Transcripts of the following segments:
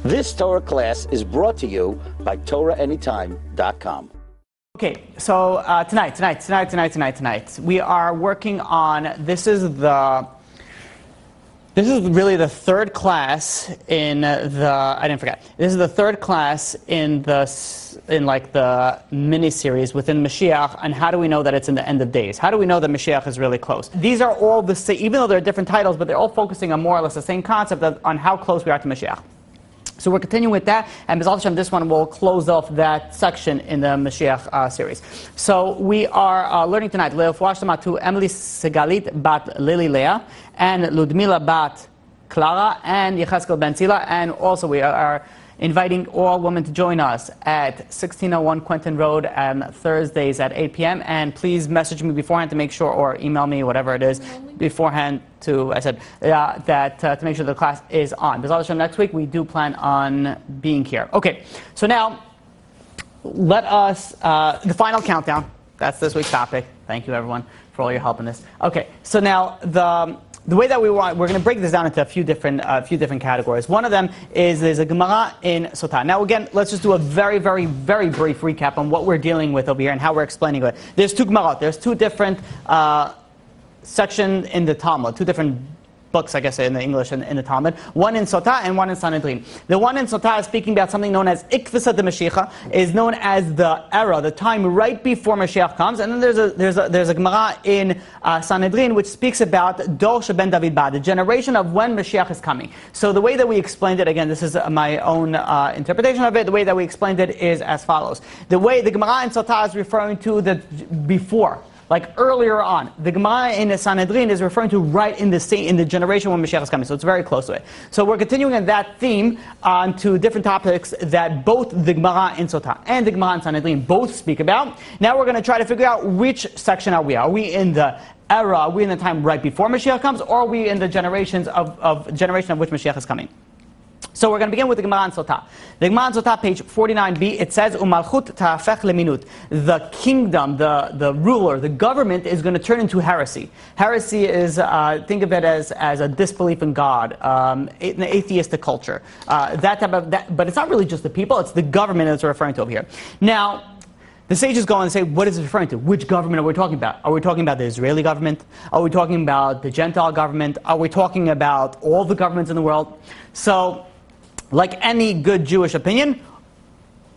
This Torah class is brought to you by TorahAnytime.com. Okay, so tonight, we are working on, this is really the third class in this is the third class in the mini-series within Mashiach, and how do we know that it's in the end of days? How do we know that Mashiach is really close? These are all the same, even though they're different titles, but they're all focusing on more or less the same concept on how close we are to Mashiach. So we're continuing with that, and B'ezras Hashem, this one will close off that section in the Mashiach series. So we are learning tonight, Le'ofuah Shlema to Emily Segalit bat Lily Leah, and Ludmila bat Clara, and Yecheskel ben Tzila, and also we are inviting all women to join us at 1601 Quentin Road on Thursdays at 8 p.m. And please message me beforehand to make sure, or email me, whatever it is, beforehand to make sure the class is on. B'ezras Hashem, next week we do plan on being here. Okay, so now let us, the final countdown. That's this week's topic. Thank you everyone for all your help in this. Okay, so now the way that we're going to break this down into a few different categories. One of them is there's a Gemara in Sotah. Now again, let's just do a very, very, very brief recap on what we're dealing with over here and how we're explaining it. There's two Gemarot. There's two different sections in the Talmud, two different books, I guess, in the English and in the Talmud. One in Sotah and one in Sanhedrin. The one in Sotah is speaking about something known as Ikvisa de Mashiach, is known as the era, the time right before Mashiach comes. And then there's a Gemara in Sanhedrin which speaks about Dor Sheben David Ba, the generation of when Mashiach is coming. So the way that we explained it, again, this is my own interpretation of it. The way that we explained it is as follows: the way the Gemara in Sotah is referring to the before, like earlier on. The Gemara in the Sanhedrin is referring to right in the generation when Mashiach is coming. So it's very close to it. So we're continuing on that theme on to different topics that both the Gemara in Sotah and the Gemara in Sanhedrin both speak about. Now we're going to try to figure out which section are we. Are we in the era? Are we in the time right before Mashiach comes, or are we in the generation of which Mashiach is coming? So we're going to begin with the Gemara in Sotah. The Gemara in Sotah, page 49b, it says, Umalchut ta'afech leminut. The kingdom, the ruler, the government is going to turn into heresy. Heresy is, think of it as a disbelief in God, an atheistic culture. But it's not really just the people, it's the government that's referring to over here. Now, the sages go on and say, what is it referring to? Which government are we talking about? Are we talking about the Israeli government? Are we talking about the Gentile government? Are we talking about all the governments in the world? So, like any good Jewish opinion,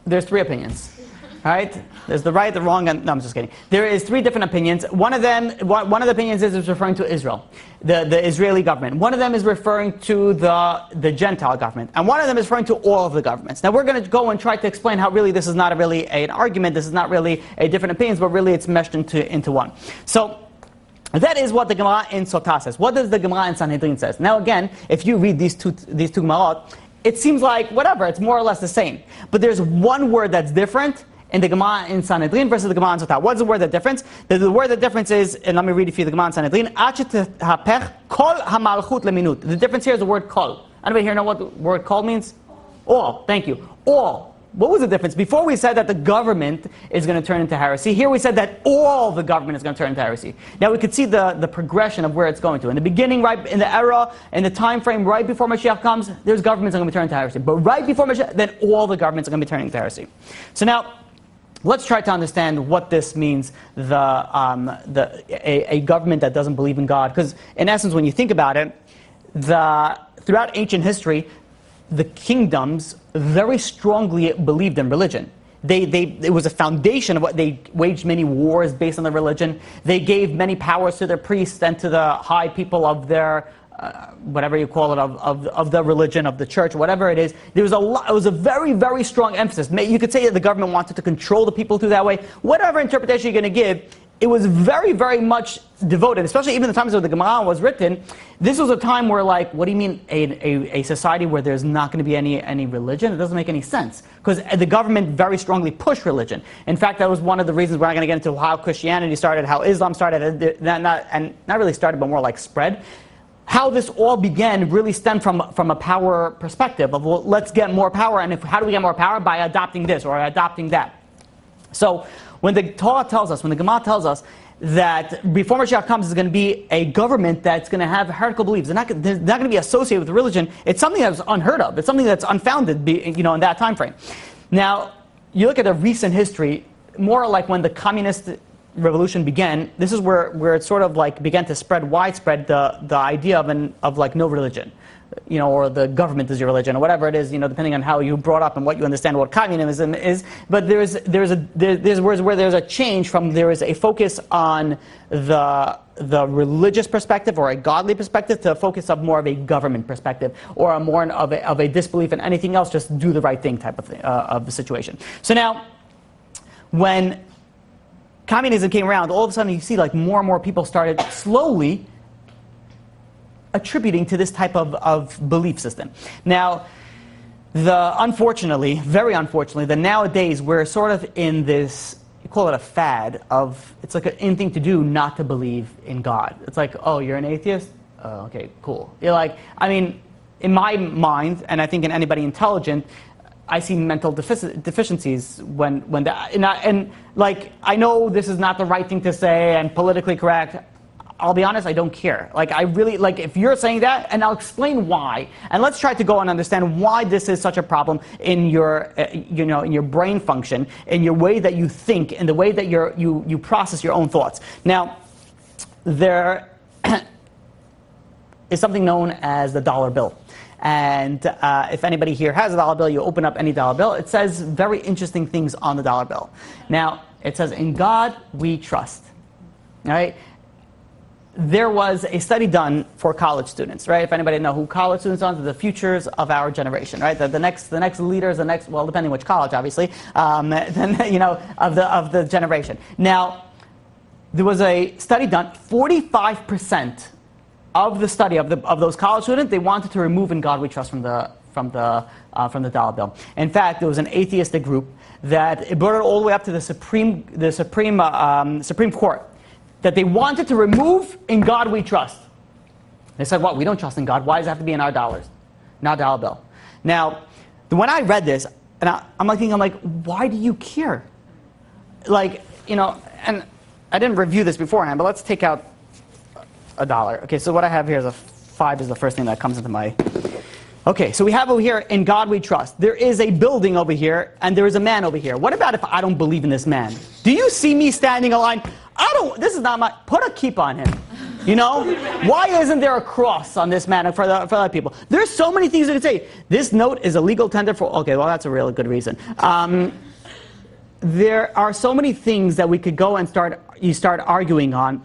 there's three opinions, right? There's the right, the wrong, and no, I'm just kidding. There is three different opinions. One of the opinions is referring to Israel, the Israeli government. One of them is referring to the Gentile government, and one of them is referring to all of the governments. Now we're going to go and try to explain how really this is not really an argument. This is not really a different opinions, but really it's meshed into one. So that is what the Gemara in Sotah says. What does the Gemara in Sanhedrin says? Now again, if you read these two Gemarot, it seems like, whatever, it's more or less the same. But there's one word that's different in the Gemara in Sanhedrin versus the Gemara in Sotah. What's the word that difference? The word that difference is, and let me read it for you, the Gemara in Sanhedrin, kol hamalchut leminut. The difference here is the word kol. Anybody here know what the word kol means? All. Thank you. All. What was the difference? Before we said that the government is going to turn into heresy. Here we said that all the government is going to turn into heresy. Now we could see the progression of where it's going to. In the beginning, right in the era, in the time frame right before Mashiach comes, there's governments that are going to be turning to heresy. But right before Mashiach, then all the governments are going to be turning to heresy. So now, let's try to understand what this means, a government that doesn't believe in God. Because in essence, when you think about it, throughout ancient history, the kingdoms very strongly believed in religion. It was a foundation of what they waged many wars based on their religion. They gave many powers to their priests and to the high people of their whatever you call it, of the religion, of the church, whatever it is. There was a lot. It was a very, very strong emphasis. You could say that the government wanted to control the people through that way. Whatever interpretation you're going to give, it was very, very much devoted, especially even the times when the Gemara was written. This was a time where, like, what do you mean a society where there's not going to be any religion? It doesn't make any sense, because the government very strongly pushed religion. In fact, that was one of the reasons we're not going to get into how Christianity started, how Islam started, not really started, but more like spread. How this all began really stemmed from a power perspective of, well, let's get more power, and how do we get more power? By adopting this or adopting that. So when the Torah tells us, when the Gemara tells us that before Mashiach comes is going to be a government that's going to have heretical beliefs. They're not going to be associated with religion. It's something that's unheard of. It's something that's unfounded, in that time frame. Now, you look at the recent history, more like when the communist revolution began. This is where it sort of like began to spread widespread the idea of like no religion, or the government is your religion, or whatever it is, depending on how you brought up and what you understand what communism is. But there's where there's a change from there is a focus on the religious perspective or a godly perspective to a focus of more of a government perspective or a more of a disbelief in anything else, just do the right thing type of thing, of the situation. So now, when communism came around, all of a sudden you see like more and more people started slowly attributing to this type of belief system. Now, unfortunately, very unfortunately, that nowadays we're sort of in this, you call it a fad of, it's like an in thing to do not to believe in God. It's like, oh, you're an atheist? Oh, okay, cool. You're like, I mean, in my mind, and I think in anybody intelligent, I see mental deficiencies when that, and like, I know this is not the right thing to say and politically correct. I'll be honest, I don't care. Like, I really, like, if you're saying that, and I'll explain why, and let's try to go and understand why this is such a problem in your, in your brain function, in your way that you think, in the way that you process your own thoughts. Now, there is something known as the dollar bill. And if anybody here has a dollar bill, you open up any dollar bill, it says very interesting things on the dollar bill. Now, it says, in God we trust. All right? There was a study done for college students, right? If anybody know who college students are, they're the futures of our generation, right? The next leaders, well, depending which college, obviously, of the generation. Now, there was a study done, 45% of the study of those college students, they wanted to remove "In God We Trust" from the dollar bill. In fact, there was an atheistic group that it brought it all the way up to the Supreme Court, that they wanted to remove "In God We Trust." They said, "What? We don't trust in God. Why does it have to be in our dollars, in our dollar bill?" Now, when I read this, and I'm like, why do you care? Like, and I didn't review this beforehand, but let's take out a dollar. Okay, so what I have here is a 5 is the first thing that comes into my... Okay, so we have over here, "In God We Trust." There is a building over here, and there is a man over here. What about if I don't believe in this man? Do you see me standing in line? This is not my... Put a keep on him. Why isn't there a cross on this man for other people? There's so many things you can say. This note is a legal tender for... Okay, well, that's a really good reason. There are so many things that we could go and start arguing on.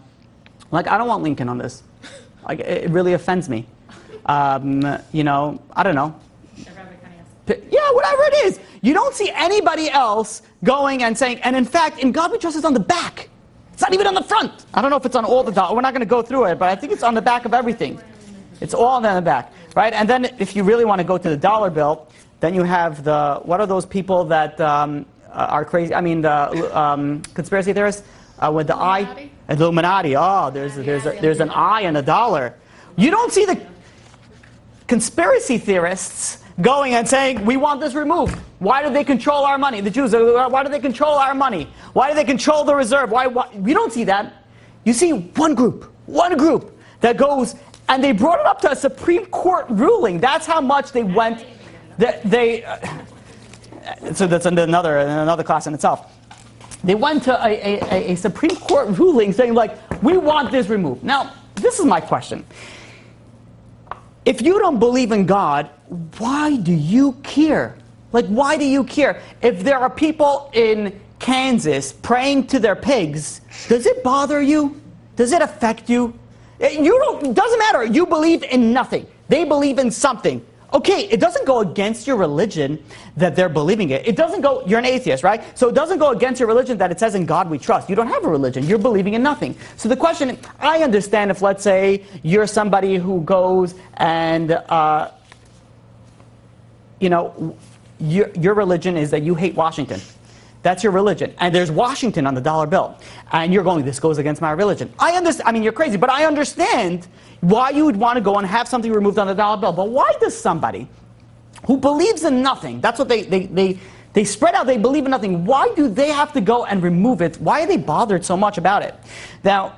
Like, I don't want Lincoln on this. Like, it really offends me. I don't know. Yeah, whatever it is. You don't see anybody else going and saying, and in fact, "In God We Trust" is on the back. It's not even on the front. I don't know if it's on all the dollars. We're not going to go through it, but I think it's on the back of everything. It's all on the back, right? And then if you really want to go to the dollar bill, then you have what are those people that are crazy? I mean, the conspiracy theorists with the eye. Illuminati. Oh, there's an eye and a dollar. You don't see the conspiracy theorists going and saying, "We want this removed." Why do they control our money? The Jews, why do they control our money? Why do they control the reserve? Why? You don't see that. You see one group that goes, and they brought it up to a Supreme Court ruling. That's how much they went. So that's another class in itself. They went to a Supreme Court ruling saying, like, "We want this removed." Now, this is my question. If you don't believe in God, why do you care? Like, why do you care? If there are people in Kansas praying to their pigs, does it bother you? Does it affect you? It doesn't matter. You believe in nothing. They believe in something. Okay, it doesn't go against your religion that they're believing it. It doesn't go, you're an atheist, right? So it doesn't go against your religion that it says "In God We Trust." You don't have a religion. You're believing in nothing. So the question, I understand if, let's say, you're somebody who goes and, your religion is that you hate Washington. That's your religion. And there's Washington on the dollar bill. And you're going, "This goes against my religion." I understand. I mean, you're crazy, but I understand why you would want to go and have something removed on the dollar bill. But why does somebody who believes in nothing, that's what they They spread out, they believe in nothing. Why do they have to go and remove it? Why are they bothered so much about it? Now,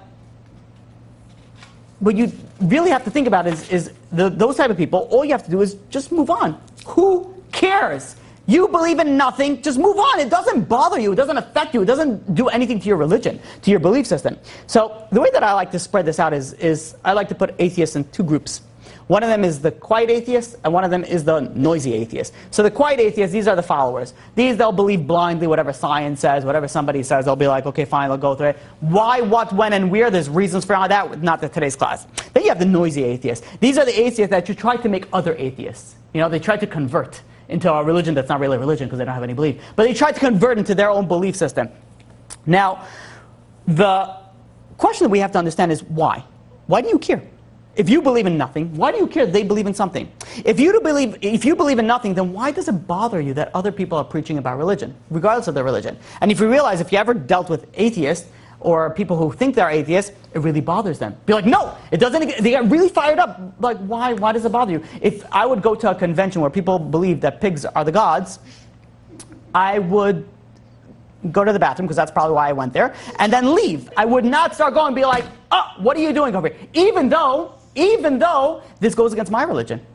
what you really have to think about is those type of people, all you have to do is just move on. Who cares? You believe in nothing, just move on. It doesn't bother you, it doesn't affect you, it doesn't do anything to your religion, to your belief system. So the way that I like to spread this out is I like to put atheists in two groups. One of them is the quiet atheist, and one of them is the noisy atheist. So the quiet atheists, these are the followers. They'll believe blindly whatever science says, whatever somebody says, they'll be like, okay, fine, they'll go through it. Why, what, when, and where, there's reasons for all that, not today's class. Then you have the noisy atheists. These are the atheists that you try to make other atheists. You know, they try to convert into a religion that's not really a religion because they don't have any belief. But they try to convert into their own belief system. Now, the question that we have to understand is why? Why do you care? If you believe in nothing, why do you care that they believe in something? If you believe in nothing, then why does it bother you that other people are preaching about religion, regardless of their religion? And if you realize, if you ever dealt with atheists, or people who think they're atheists, it really bothers them. Be like, no, it doesn't. They get really fired up. Like, why? Why does it bother you? If I would go to a convention where people believe that pigs are the gods, I would go to the bathroom, because that's probably why I went there, and then leave. I would not start going and be like, oh, what are you doing over here? Even though this goes against my religion.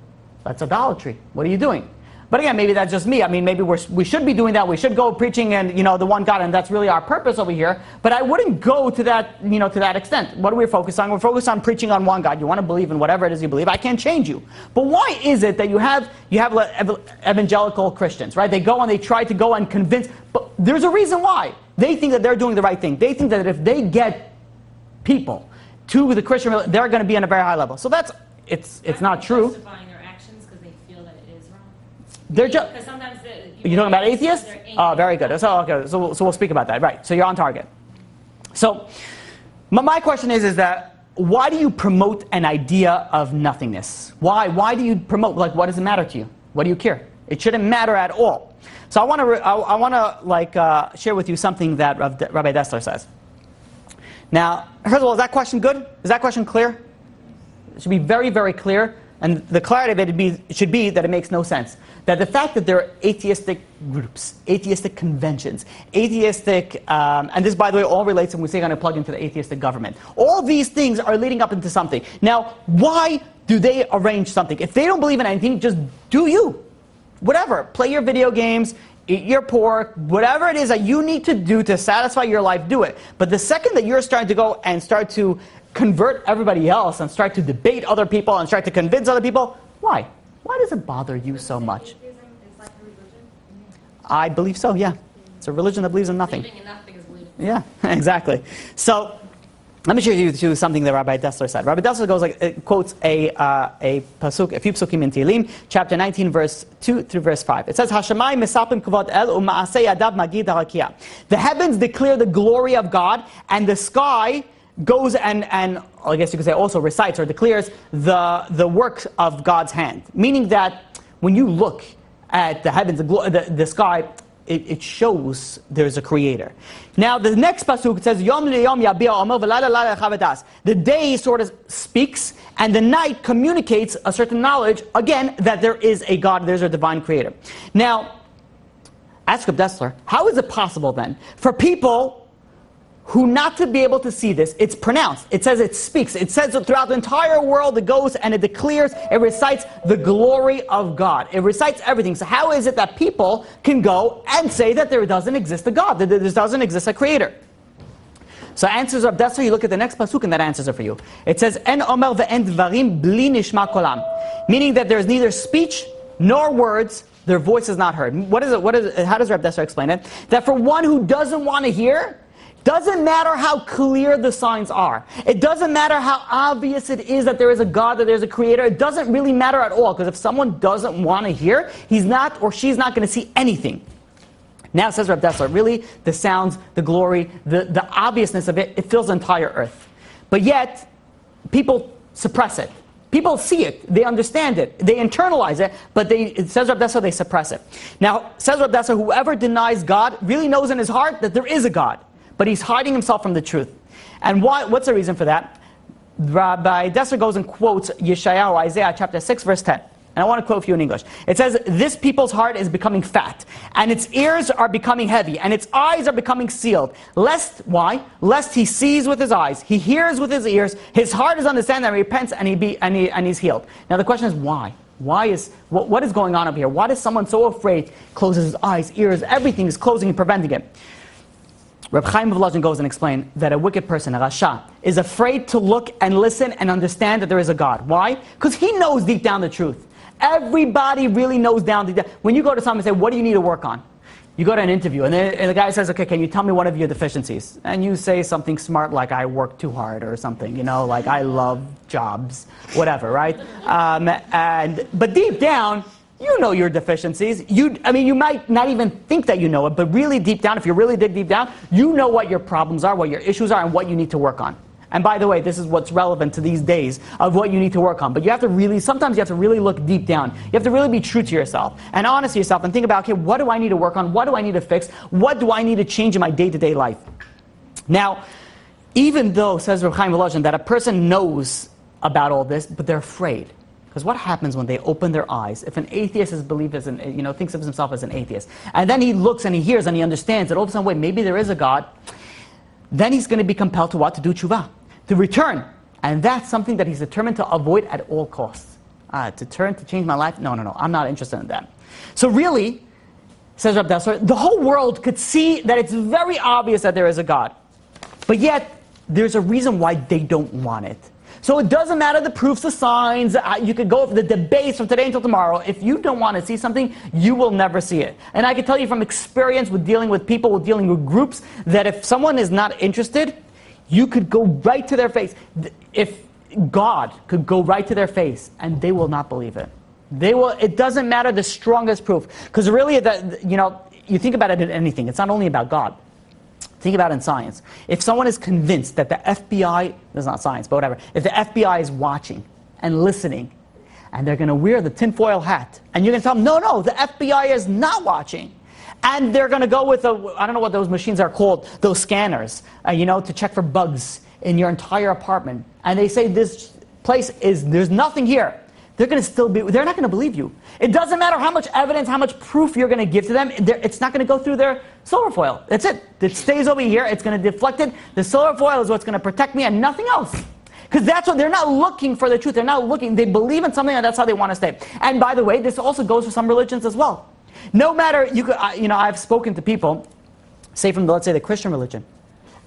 That's idolatry. What are you doing? But again, maybe that's just me. I mean, maybe we should be doing that. We should go preaching and, you know, the one God, and that's really our purpose over here. But I wouldn't go to that, you know, to that extent. What are we focused on? We're focused on preaching on one God. You want to believe in whatever it is you believe. I can't change you. But why is it that you have evangelical Christians, right? They go and they try to go and convince. But there's a reason why. They think that they're doing the right thing. They think that if they get people to the Christian religion, they're going to be on a very high level. So it's not true. Justifying their actions because they feel that it is wrong. They're just. Because sometimes You're talking about atheists? Oh, very good. So okay, so we'll speak about that. Right. So you're on target. So my question is that why do you promote an idea of nothingness? Why? Why do you promote? Like, what does it matter to you? What do you care? It shouldn't matter at all. So I want to share with you something that Rabbi Dessler says. Now, first of all, is that question good? Is that question clear? It should be very, very clear. And the clarity of it should be that it makes no sense. That the fact that there are atheistic groups, atheistic conventions, atheistic, and this, by the way, all relates, and we say, going to plug into the atheistic government. All these things are leading up into something. Now, why do they arrange something? If they don't believe in anything, just do you. Whatever. Play your video games, eat your pork, whatever it is that you need to do to satisfy your life, do it. But the second that you're starting to go and start to convert everybody else and start to debate other people and start to convince other people, why? Why does it bother you so much? I believe so, yeah. It's a religion that believes in nothing. Believing in nothing is believing. Yeah, exactly. So let me share with you something that Rabbi Dessler said. Rabbi Dessler goes quotes a pasuk, a few pasukim in Tehillim, chapter 19, verse 2 through verse 5. It says, "Hashemayim mesapim kavod el u'ma'asei yadav magid harakia." The heavens declare the glory of God, and the sky goes and I guess you could say also recites or declares the work of God's hand. Meaning that when you look at the heavens, the sky, it shows there's a creator. Now the next pasuk says, Yom liyom yabia omer v'layla layla chavedas. The day sort of speaks, and the night communicates a certain knowledge, again, that there is a God, there's a divine creator. Now, ask Rabbi Dessler, how is it possible then for people who not to be able to see this? It's pronounced. It says it speaks. It says that throughout the entire world it goes and it declares, it recites the glory of God. It recites everything. So how is it that people can go and say that there doesn't exist a God, that there doesn't exist a creator? So answers Rabbi Dessler, you look at the next pasuk and that answers it for you. It says, En omer ve'en dvarim bli nishma kolam. Meaning that there is neither speech nor words, their voice is not heard. What is it? How does Rabbi Dessler explain it? That for one who doesn't want to hear, doesn't matter how clear the signs are. It doesn't matter how obvious it is that there is a God, that there's a creator. It doesn't really matter at all, because if someone doesn't want to hear, he's not or she's not going to see anything. Now, says Rabbi Dessler, really, the sounds, the glory, the obviousness of it, it fills the entire earth. But yet, people suppress it. People see it, they understand it, they internalize it, but it says Rabbi Dessler, they suppress it. Now, says Rabbi Dessler, whoever denies God really knows in his heart that there is a God, but he's hiding himself from the truth. And what's the reason for that? Rabbi Dessler goes and quotes Yeshayahu, Isaiah chapter 6, verse 10. And I want to quote for you in English. It says, this people's heart is becoming fat, and its ears are becoming heavy, and its eyes are becoming sealed. Lest, why? Lest he sees with his eyes, he hears with his ears, his heart is understanding, and he repents, and he's healed. Now the question is why? What is going on up here? Why is someone so afraid, closes his eyes, ears, everything is closing and preventing it? Reb Chaim of Lozhin goes and explains that a wicked person, a rasha, is afraid to look and listen and understand that there is a God. Why? Because he knows deep down the truth. Everybody really knows deep down. When you go to someone and say, what do you need to work on? You go to an interview and the guy says, okay, can you tell me one of your deficiencies? And you say something smart like, I work too hard or something, like I love jobs, whatever, right? But deep down, you know your deficiencies. You might not even think that you know it, but really deep down, if you really dig deep down, you know what your problems are, what your issues are, and what you need to work on. And by the way, this is what's relevant to these days of what you need to work on. But sometimes you have to really look deep down. You have to really be true to yourself and honest to yourself and think about, okay, what do I need to work on? What do I need to fix? What do I need to change in my day-to-day life? Now, even though, says Reb Chaim Volozhin, that a person knows about all this, but they're afraid. Because what happens when they open their eyes? If an atheist thinks of himself as an atheist, and then he looks and he hears and he understands that all of a sudden, wait, maybe there is a God, then he's going to be compelled to what? To do tshuva, to return. And that's something that he's determined to avoid at all costs. To change my life? No, I'm not interested in that. So really, says Rabbi Dessler, the whole world could see that it's very obvious that there is a God. But yet, there's a reason why they don't want it. So it doesn't matter the proofs, the signs, you could go for the debates from today until tomorrow. If you don't want to see something, you will never see it. And I can tell you from experience with dealing with people, with dealing with groups, that if someone is not interested, you could go right to their face. If God could go right to their face, and they will not believe it. It doesn't matter the strongest proof. Because really, you think about it in anything. It's not only about God. Think about it in science. If someone is convinced that the FBI, that's not science, but whatever, if the FBI is watching and listening, and they're going to wear the tinfoil hat, and you're going to tell them, no, the FBI is not watching. And they're going to go with, I don't know what those machines are called, those scanners, to check for bugs in your entire apartment. And they say this place there's nothing here. They're not going to believe you. It doesn't matter how much evidence, how much proof you're going to give to them. It's not going to go through their solar foil. That's it. It stays over here. It's going to deflect it. The solar foil is what's going to protect me and nothing else. Because that's what they're not looking for the truth. They're not looking. They believe in something and that's how they want to stay. And by the way, this also goes for some religions as well. No matter, I've spoken to people, say from, let's say, the Christian religion.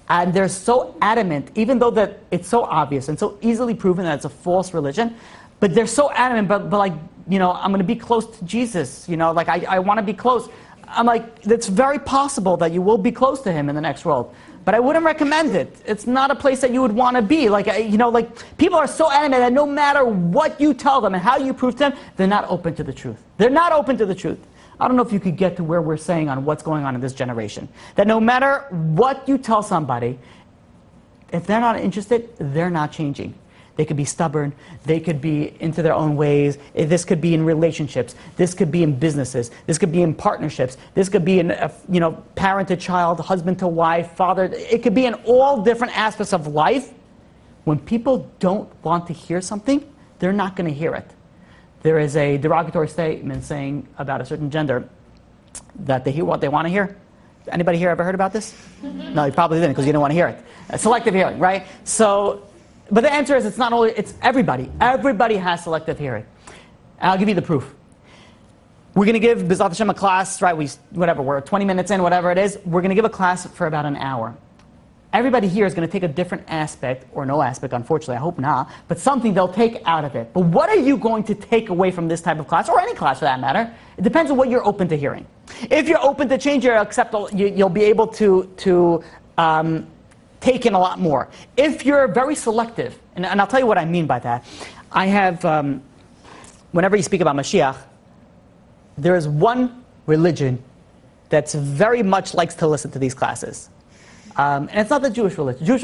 And they're so adamant, even though that it's so obvious and so easily proven that it's a false religion, but they're so adamant, but I'm going to be close to Jesus, I want to be close. I'm like, it's very possible that you will be close to him in the next world. But I wouldn't recommend it. It's not a place that you would want to be. People are so adamant that no matter what you tell them and how you prove to them, they're not open to the truth. They're not open to the truth. I don't know if you could get to where we're saying on what's going on in this generation. That no matter what you tell somebody, if they're not interested, they're not changing. They could be stubborn. They could be into their own ways. This could be in relationships. This could be in businesses. This could be in partnerships. This could be in, parent to child, husband to wife, father. It could be in all different aspects of life. When people don't want to hear something, they're not going to hear it. There is a derogatory statement saying about a certain gender that they hear what they want to hear. Anybody here ever heard about this? No, you probably didn't because you didn't want to hear it. Selective hearing, right? But the answer is it's everybody. Everybody has selective hearing. And I'll give you the proof. We're going to give B'ezrat Hashem a class, right? We're 20 minutes in, whatever it is. We're going to give a class for about an hour. Everybody here is going to take a different aspect, or no aspect, unfortunately, I hope not, but something they'll take out of it. But what are you going to take away from this type of class, or any class for that matter? It depends on what you're open to hearing. If you're open to change, you'll be able to take in a lot more. If you're very selective, and I'll tell you what I mean by that. I have, whenever you speak about Mashiach, there is one religion that's very much likes to listen to these classes. And it's not the Jewish religion. Jewish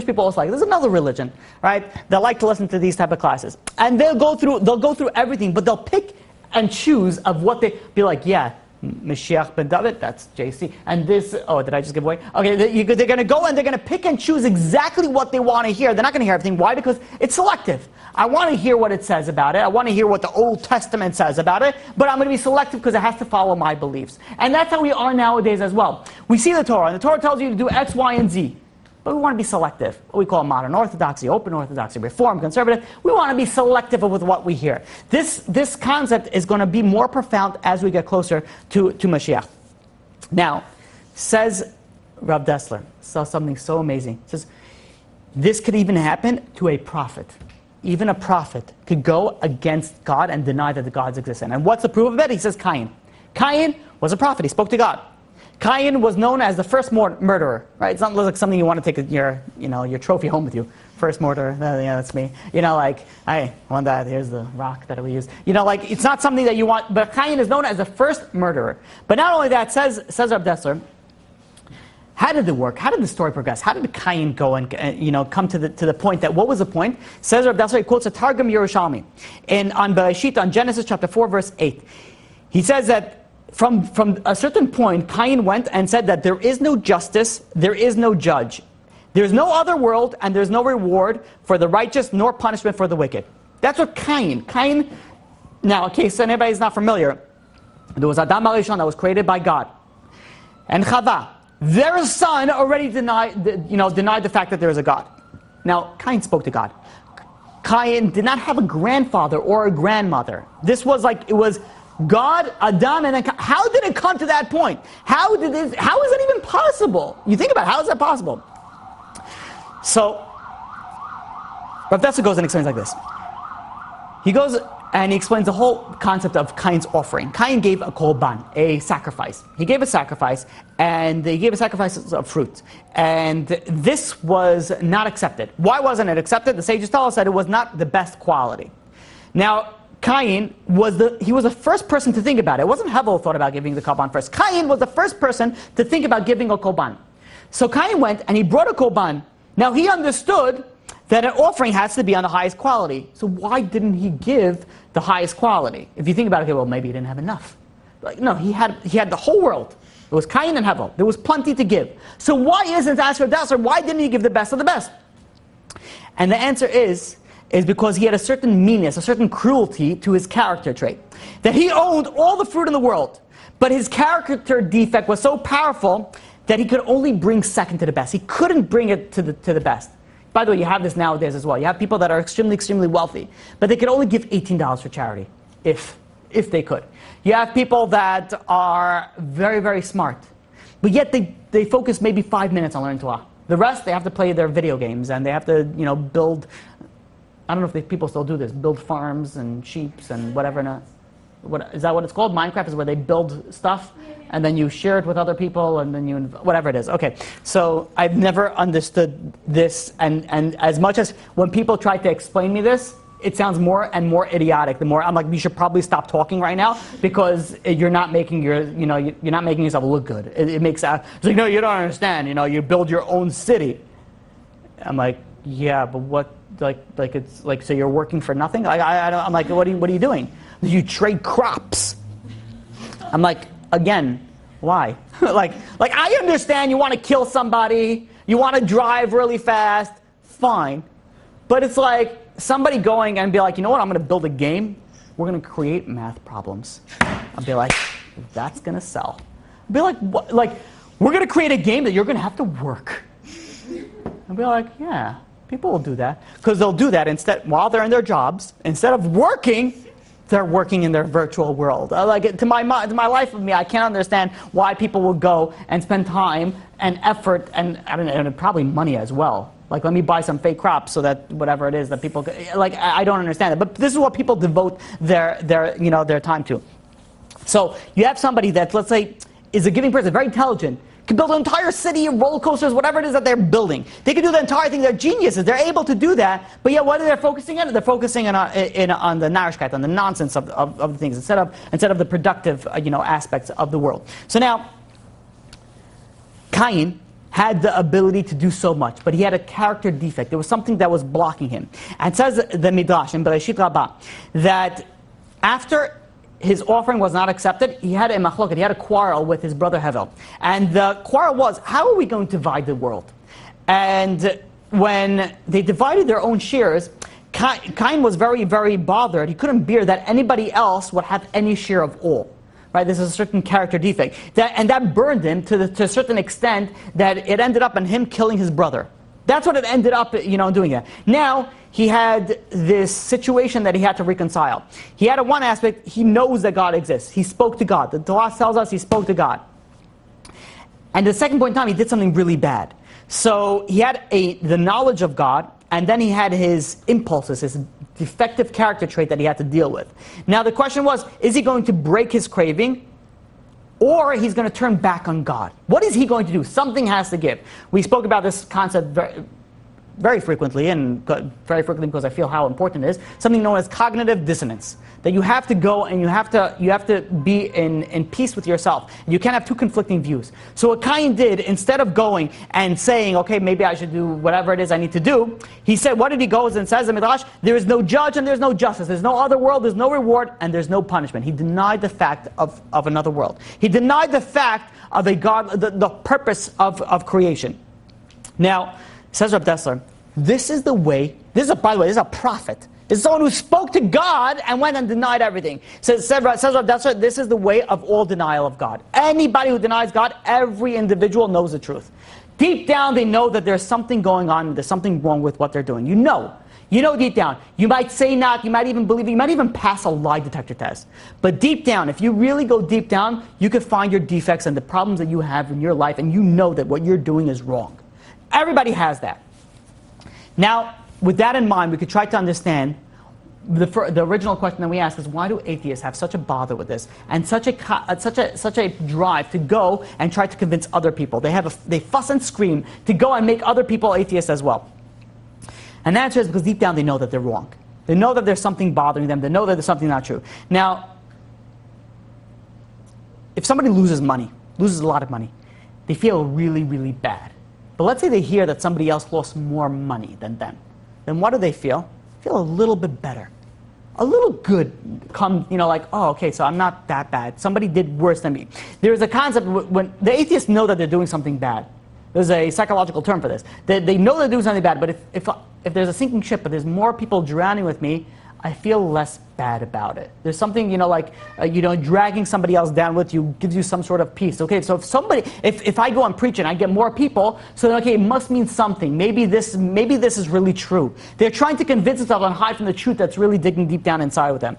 people also like, there's another religion, right? They like to listen to these type of classes. And they'll go through everything, but they'll pick and choose of what they be like, yeah, Mashiach ben David, that's JC. And this, oh, did I just give away? Okay, they're going to go and they're going to pick and choose exactly what they want to hear. They're not going to hear everything. Why? Because it's selective. I want to hear what it says about it. I want to hear what the Old Testament says about it. But I'm going to be selective because it has to follow my beliefs. And that's how we are nowadays as well. We see the Torah, and the Torah tells you to do X, Y, and Z. But we want to be selective. What we call modern orthodoxy, open orthodoxy, reform, conservative. We want to be selective with what we hear. This concept is going to be more profound as we get closer to Mashiach. Now, says Rav Dessler, saw something so amazing. Says, this could even happen to a prophet. Even a prophet could go against God and deny that the gods exist. And what's the proof of that? He says Cain. Cain was a prophet. He spoke to God. Cain was known as the first murderer, right? It's not like something you want to take your trophy home with you. First murderer, yeah, that's me. I want that. Here's the rock that we use. It's not something that you want. But Cain is known as the first murderer. But not only that, says Rav Dessler, how did it work? How did the story progress? How did Cain go and come to the point that what was the point? Says Rav Dessler, he quotes a Targum Yerushalmi on Bereshit, on Genesis chapter 4, verse 8. He says that from a certain point, Cain went and said that there is no justice, there is no judge. There's no other world, and there's no reward for the righteous, nor punishment for the wicked. That's what Cain. Now, in case anybody's not familiar, there was Adam HaRishon that was created by God. And Chava, their son already denied the fact that there is a God. Now, Cain spoke to God. Cain did not have a grandfather or a grandmother. This was it was God, Adam, and how did it come to that point? How is it even possible? You think about it, how is that possible? So, Rav Dessler goes and explains like this. He goes and he explains the whole concept of Cain's offering. Cain gave a korban, a sacrifice. He gave a sacrifice, and he gave a sacrifice of fruit. And this was not accepted. Why wasn't it accepted? The sages tell us that it was not the best quality. Now, Cain was the first person to think about it. It wasn't Hevel who thought about giving the korban first. Cain was the first person to think about giving a korban. So Cain went and he brought a korban. Now he understood that an offering has to be on the highest quality. So why didn't he give the highest quality? If you think about it, okay, well, maybe he didn't have enough. No, he had the whole world. It was Cain and Hevel. There was plenty to give. So why isn't, as for Dessler, why didn't he give the best of the best? And the answer is because he had a certain meanness, a certain cruelty to his character trait. That he owned all the fruit in the world, but his character defect was so powerful that he could only bring second to the best. He couldn't bring it to the best. By the way, you have this nowadays as well. You have people that are extremely, extremely wealthy, but they could only give $18 for charity, if they could. You have people that are very, very smart, but yet they focus maybe 5 minutes on learning Torah. The rest, they have to play their video games, and they have to, build. I don't know if people still do this, build farms and sheep and whatever. Is that what it's called? Minecraft is where they build stuff and then you share it with other people and then whatever it is. Okay, so I've never understood this, and as much as when people try to explain me this, it sounds more and more idiotic. The more I'm like, you should probably stop talking right now because you're not making you're not making yourself look good. It makes it's like, no, you don't understand. You build your own city. I'm like, yeah, but what? It's like, so you're working for nothing? I'm like, what are you doing? You trade crops. I'm like, again, why? like I understand you want to kill somebody, you want to drive really fast, fine. But it's like somebody going and be like, you know what, I'm going to build a game. We're going to create math problems. I'll be like, that's going to sell. I'll be like, what? Like, we're going to create a game that you're going to have to work. I'll be like, yeah. People will do that because they'll do that instead while they're in their jobs. Instead of working, they're working in their virtual world. To my life of me, I can't understand why people will go and spend time and effort and probably money as well. Like, let me buy some fake crops so that whatever it is that people I don't understand it. But this is what people devote their time to. So you have somebody that, let's say, is a giving person, very intelligent. Can build an entire city of roller coasters, whatever it is that they're building. They can do the entire thing. They're geniuses. They're able to do that. But yet, what are they focusing on? They're focusing on the narishkeit, on the nonsense of the things, instead of the productive aspects of the world. So now, Cain had the ability to do so much, but he had a character defect. There was something that was blocking him. And it says the Midrash in Bereshit Rabbah that after his offering was not accepted, he had a machloket, he had a quarrel with his brother Hevel. And the quarrel was, how are we going to divide the world? And when they divided their own shares, Cain was very, very bothered. He couldn't bear that anybody else would have any share of all. Right? This is a certain character defect. And that burned him to a certain extent that it ended up in him killing his brother. That's what it ended up, doing that. Now, he had this situation that he had to reconcile. He had one aspect, he knows that God exists. He spoke to God. The Torah tells us he spoke to God. And the second point in time, he did something really bad. So he had the knowledge of God, and then he had his impulses, his defective character trait that he had to deal with. Now the question was, is he going to break his craving, or he's going to turn back on God? What is he going to do? Something has to give. We spoke about this concept very frequently, and very frequently because I feel how important it is, something known as cognitive dissonance. That you have to go and you have to be in peace with yourself. You can't have two conflicting views. So what Cain did, instead of going and saying, okay, maybe I should do whatever it is I need to do, he said, what did he go and says in Midrash? There is no judge and there's no justice. There's no other world, there's no reward, and there's no punishment. He denied the fact of another world. He denied the fact of a God, the purpose of creation. Now, says Rabbi Dessler, this is the way, by the way, this is a prophet. This is someone who spoke to God and went and denied everything. Says Rabbi Dessler, this is the way of all denial of God. Anybody who denies God, every individual knows the truth. Deep down, they know that there's something going on, there's something wrong with what they're doing. You know deep down. You might say not, you might even believe it, you might even pass a lie detector test. But deep down, if you really go deep down, you can find your defects and the problems that you have in your life, and you know that what you're doing is wrong. Everybody has that. Now, with that in mind, we could try to understand the original question that we asked is, why do atheists have such a bother with this and such a drive to go and try to convince other people? They fuss and scream to go and make other people atheists as well. And the answer is because deep down they know that they're wrong. They know that there's something bothering them. They know that there's something not true. Now, if somebody loses a lot of money, they feel really, really bad. But let's say they hear that somebody else lost more money than them. Then what do they feel? Feel a little bit better. A little good. Like, oh, okay, so I'm not that bad. Somebody did worse than me. There's a concept when the atheists know that they're doing something bad. There's a psychological term for this. They know they're doing something bad, but if there's a sinking ship, but there's more people drowning with me, I feel less bad about it. There's something, dragging somebody else down with you gives you some sort of peace. Okay, so if I go and preach and I get more people, so then, okay, it must mean something. Maybe this is really true. They're trying to convince themselves and hide from the truth that's really digging deep down inside with them.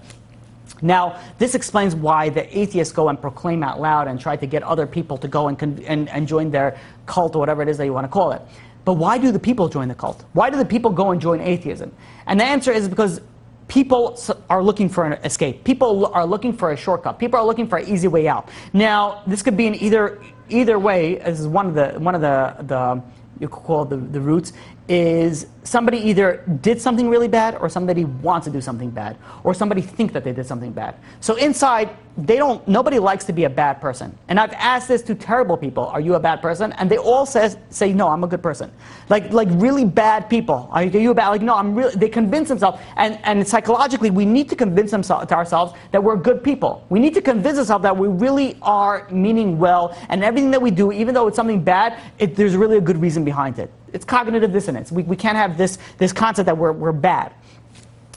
Now, this explains why the atheists go and proclaim out loud and try to get other people to go and join their cult or whatever it is that you want to call it. But why do the people join the cult? Why do the people go and join atheism? And the answer is because people are looking for an escape. People are looking for a shortcut. People are looking for an easy way out. Now, this could be in either way. As one of the you could call the roots is somebody either did something really bad or somebody wants to do something bad or somebody thinks that they did something bad. So inside, nobody likes to be a bad person. And I've asked this to terrible people, are you a bad person? And they all say no, I'm a good person. Like really bad people. Are you bad? Like, no, I'm really, they convince themselves. And psychologically, we need to convince to ourselves that we're good people. We need to convince ourselves that we really are meaning well, and everything that we do, even though it's something bad, there's really a good reason behind it. It's cognitive dissonance. We can't have this concept that we're bad.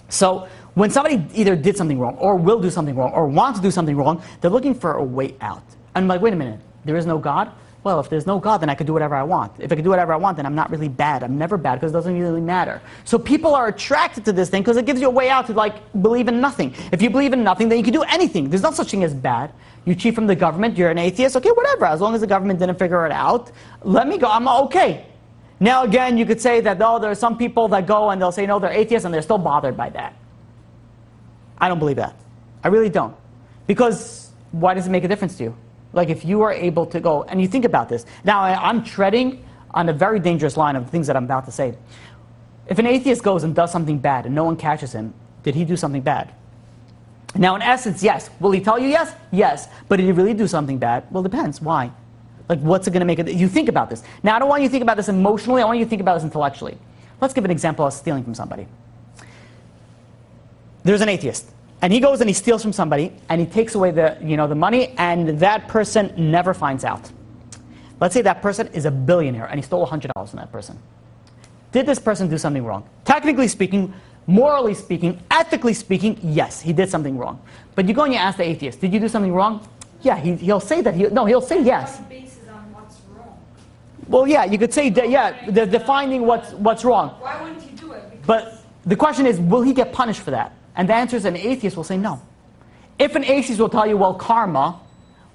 So when somebody either did something wrong or will do something wrong or wants to do something wrong, they're looking for a way out. I'm like, wait a minute, there is no God? Well, if there's no God, then I could do whatever I want. If I could do whatever I want, then I'm not really bad. I'm never bad because it doesn't really matter. So people are attracted to this thing because it gives you a way out to believe in nothing. If you believe in nothing, then you can do anything. There's no such thing as bad. You cheat from the government, you're an atheist, okay, whatever. As long as the government didn't figure it out, let me go, I'm okay. Now again, you could say that, there are some people that go and they'll say, no, they're atheists and they're still bothered by that. I don't believe that. I really don't. Because why does it make a difference to you? Like if you are able to go, and you think about this. Now I'm treading on a very dangerous line of things that I'm about to say. If an atheist goes and does something bad and no one catches him, did he do something bad? Now in essence, yes. Will he tell you yes? Yes. But did he really do something bad? Well, it depends. Why? Like, what's it going to make it? You think about this. Now, I don't want you to think about this emotionally. I want you to think about this intellectually. Let's give an example of stealing from somebody. There's an atheist. and he goes and he steals from somebody, and he takes away the money, and that person never finds out. Let's say that person is a billionaire, and he stole $100 from that person. Did this person do something wrong? Technically speaking, morally speaking, ethically speaking, yes, he did something wrong. But you go and you ask the atheist, did you do something wrong? Yeah, he'll say that. He'll say yes. What basis on what's wrong? Well, yeah, you could say that, yeah, they're defining what's wrong. Why wouldn't he do it? Because But the question is, will he get punished for that? And the answer is an atheist will say no. If an atheist will tell you, well, karma,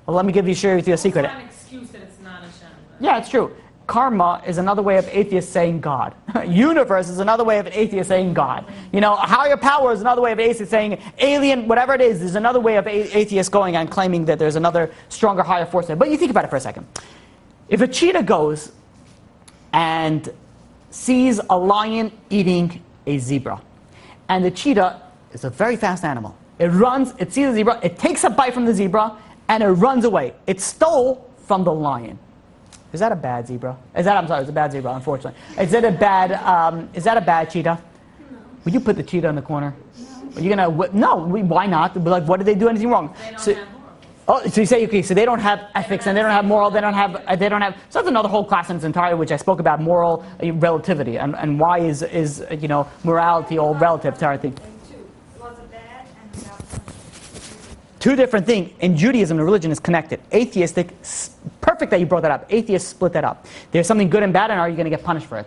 well, let me share with you a secret. It's not an excuse that it's not a sham. Yeah, it's true. Karma is another way of atheists saying God. Universe is another way of an atheist saying God. Higher power is another way of atheists saying alien, whatever it is another way of atheists going and claiming that there's another stronger, higher force there. But you think about it for a second. If a cheetah goes and sees a lion eating a zebra, and the cheetah is a very fast animal. It runs, it sees a zebra, it takes a bite from the zebra, and it runs away. It stole from the lion. Is that a bad zebra? It's a bad zebra, unfortunately. Is that a bad cheetah? no. Would you put the cheetah in the corner? Are you gonna? No. Why not? Like, what did they do anything wrong? They don't So, have moral. oh, so you say, okay, so they don't have ethics and they don't have moral. They don't have. So that's another whole class in its entirety, which I spoke about moral relativity and why is morality all relative to everything. And two, was it bad and without punishment? Two different things. In Judaism, the religion is connected. Atheistic, perfect that you brought that up. Atheists split that up. There's something good and bad, and are you going to get punished for it?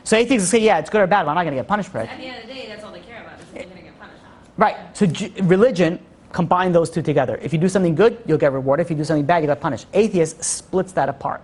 So atheists say, yeah, it's good or bad, but I'm not going to get punished for it. At the end of the day, that's all they care about, is they're going to get punished. Right. So religion, combine those two together. If you do something good, you'll get rewarded. If you do something bad, you get punished. Atheist splits that apart.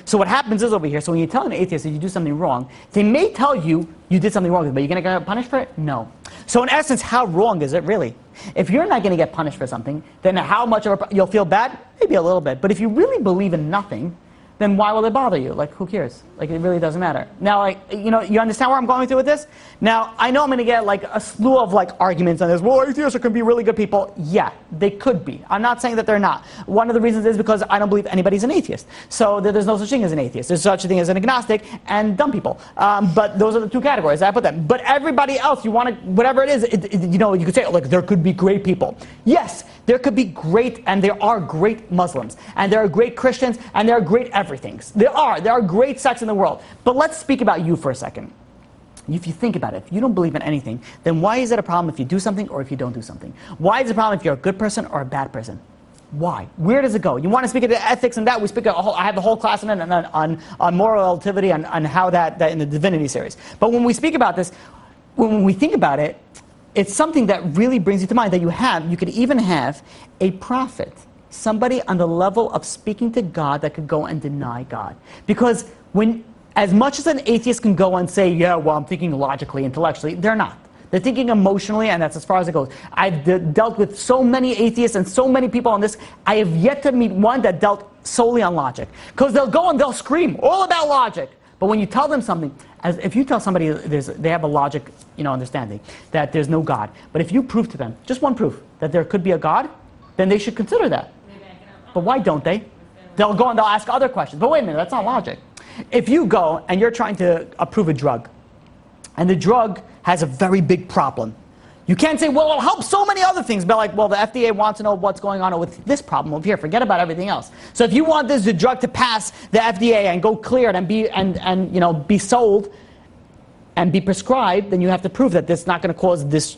So what happens is over here, so when you tell an atheist that you do something wrong, they may tell you did something wrong, but you're going to get punished for it? No. So in essence, how wrong is it really? If you're not going to get punished for something, then how much of you'll feel bad? Maybe a little bit. But if you really believe in nothing, then why will it bother you? Like, who cares? Like, it really doesn't matter. Now, like, you understand where I'm going through with this? Now, I know I'm going to get like a slew of like arguments on this. Well, atheists can be really good people. Yeah, they could be. I'm not saying that they're not. One of the reasons is because I don't believe anybody's an atheist. So there's no such thing as an atheist. There's such a thing as an agnostic and dumb people. But those are the two categories I put them. But everybody else, you want to, whatever it is, you could say, like, there could be great people. Yes, there could be great, and there are great Muslims, and there are great Christians, and there are great everythings. There are great sects in the world. But let's speak about you for a second. If you think about it, if you don't believe in anything, then why is it a problem if you do something or if you don't do something? Why is it a problem if you're a good person or a bad person? Why? Where does it go? You want to speak of the ethics and that? I have the whole class on moral relativity and how that in the divinity series. But when we speak about this, when we think about it, it's something that really brings you to mind that you could even have a prophet, somebody on the level of speaking to God that could go and deny God. Because as much as an atheist can go and say, yeah, well, I'm thinking logically, intellectually, they're not. They're thinking emotionally, and that's as far as it goes. I've dealt with so many atheists and so many people on this. I have yet to meet one that dealt solely on logic. Because they'll go and they'll scream all about logic. But when you tell them something, if you tell somebody they have a logic understanding that there's no God, but if you prove to them, just one proof, that there could be a God, then they should consider that. But why don't they? They'll go and they'll ask other questions. But wait a minute, that's not logic. If you go and you're trying to approve a drug, and the drug has a very big problem, you can't say, well, it'll help so many other things. But like, well, the FDA wants to know what's going on with this problem over here. Forget about everything else. So if you want this drug to pass the FDA and go cleared and be sold and be prescribed, then you have to prove that this is not going to cause this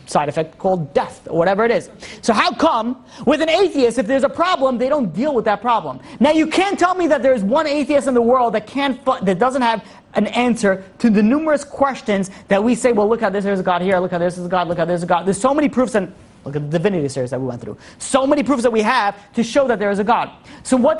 side effect called death or whatever it is. So how come with an atheist, if there's a problem, they don't deal with that problem? Now you can't tell me that there's one atheist in the world that doesn't have an answer to the numerous questions that we say, well, look how there's a God here, look how this is a God, look how there's a God. There's so many proofs, and look at the divinity series that we went through. So many proofs that we have to show that there is a God. So where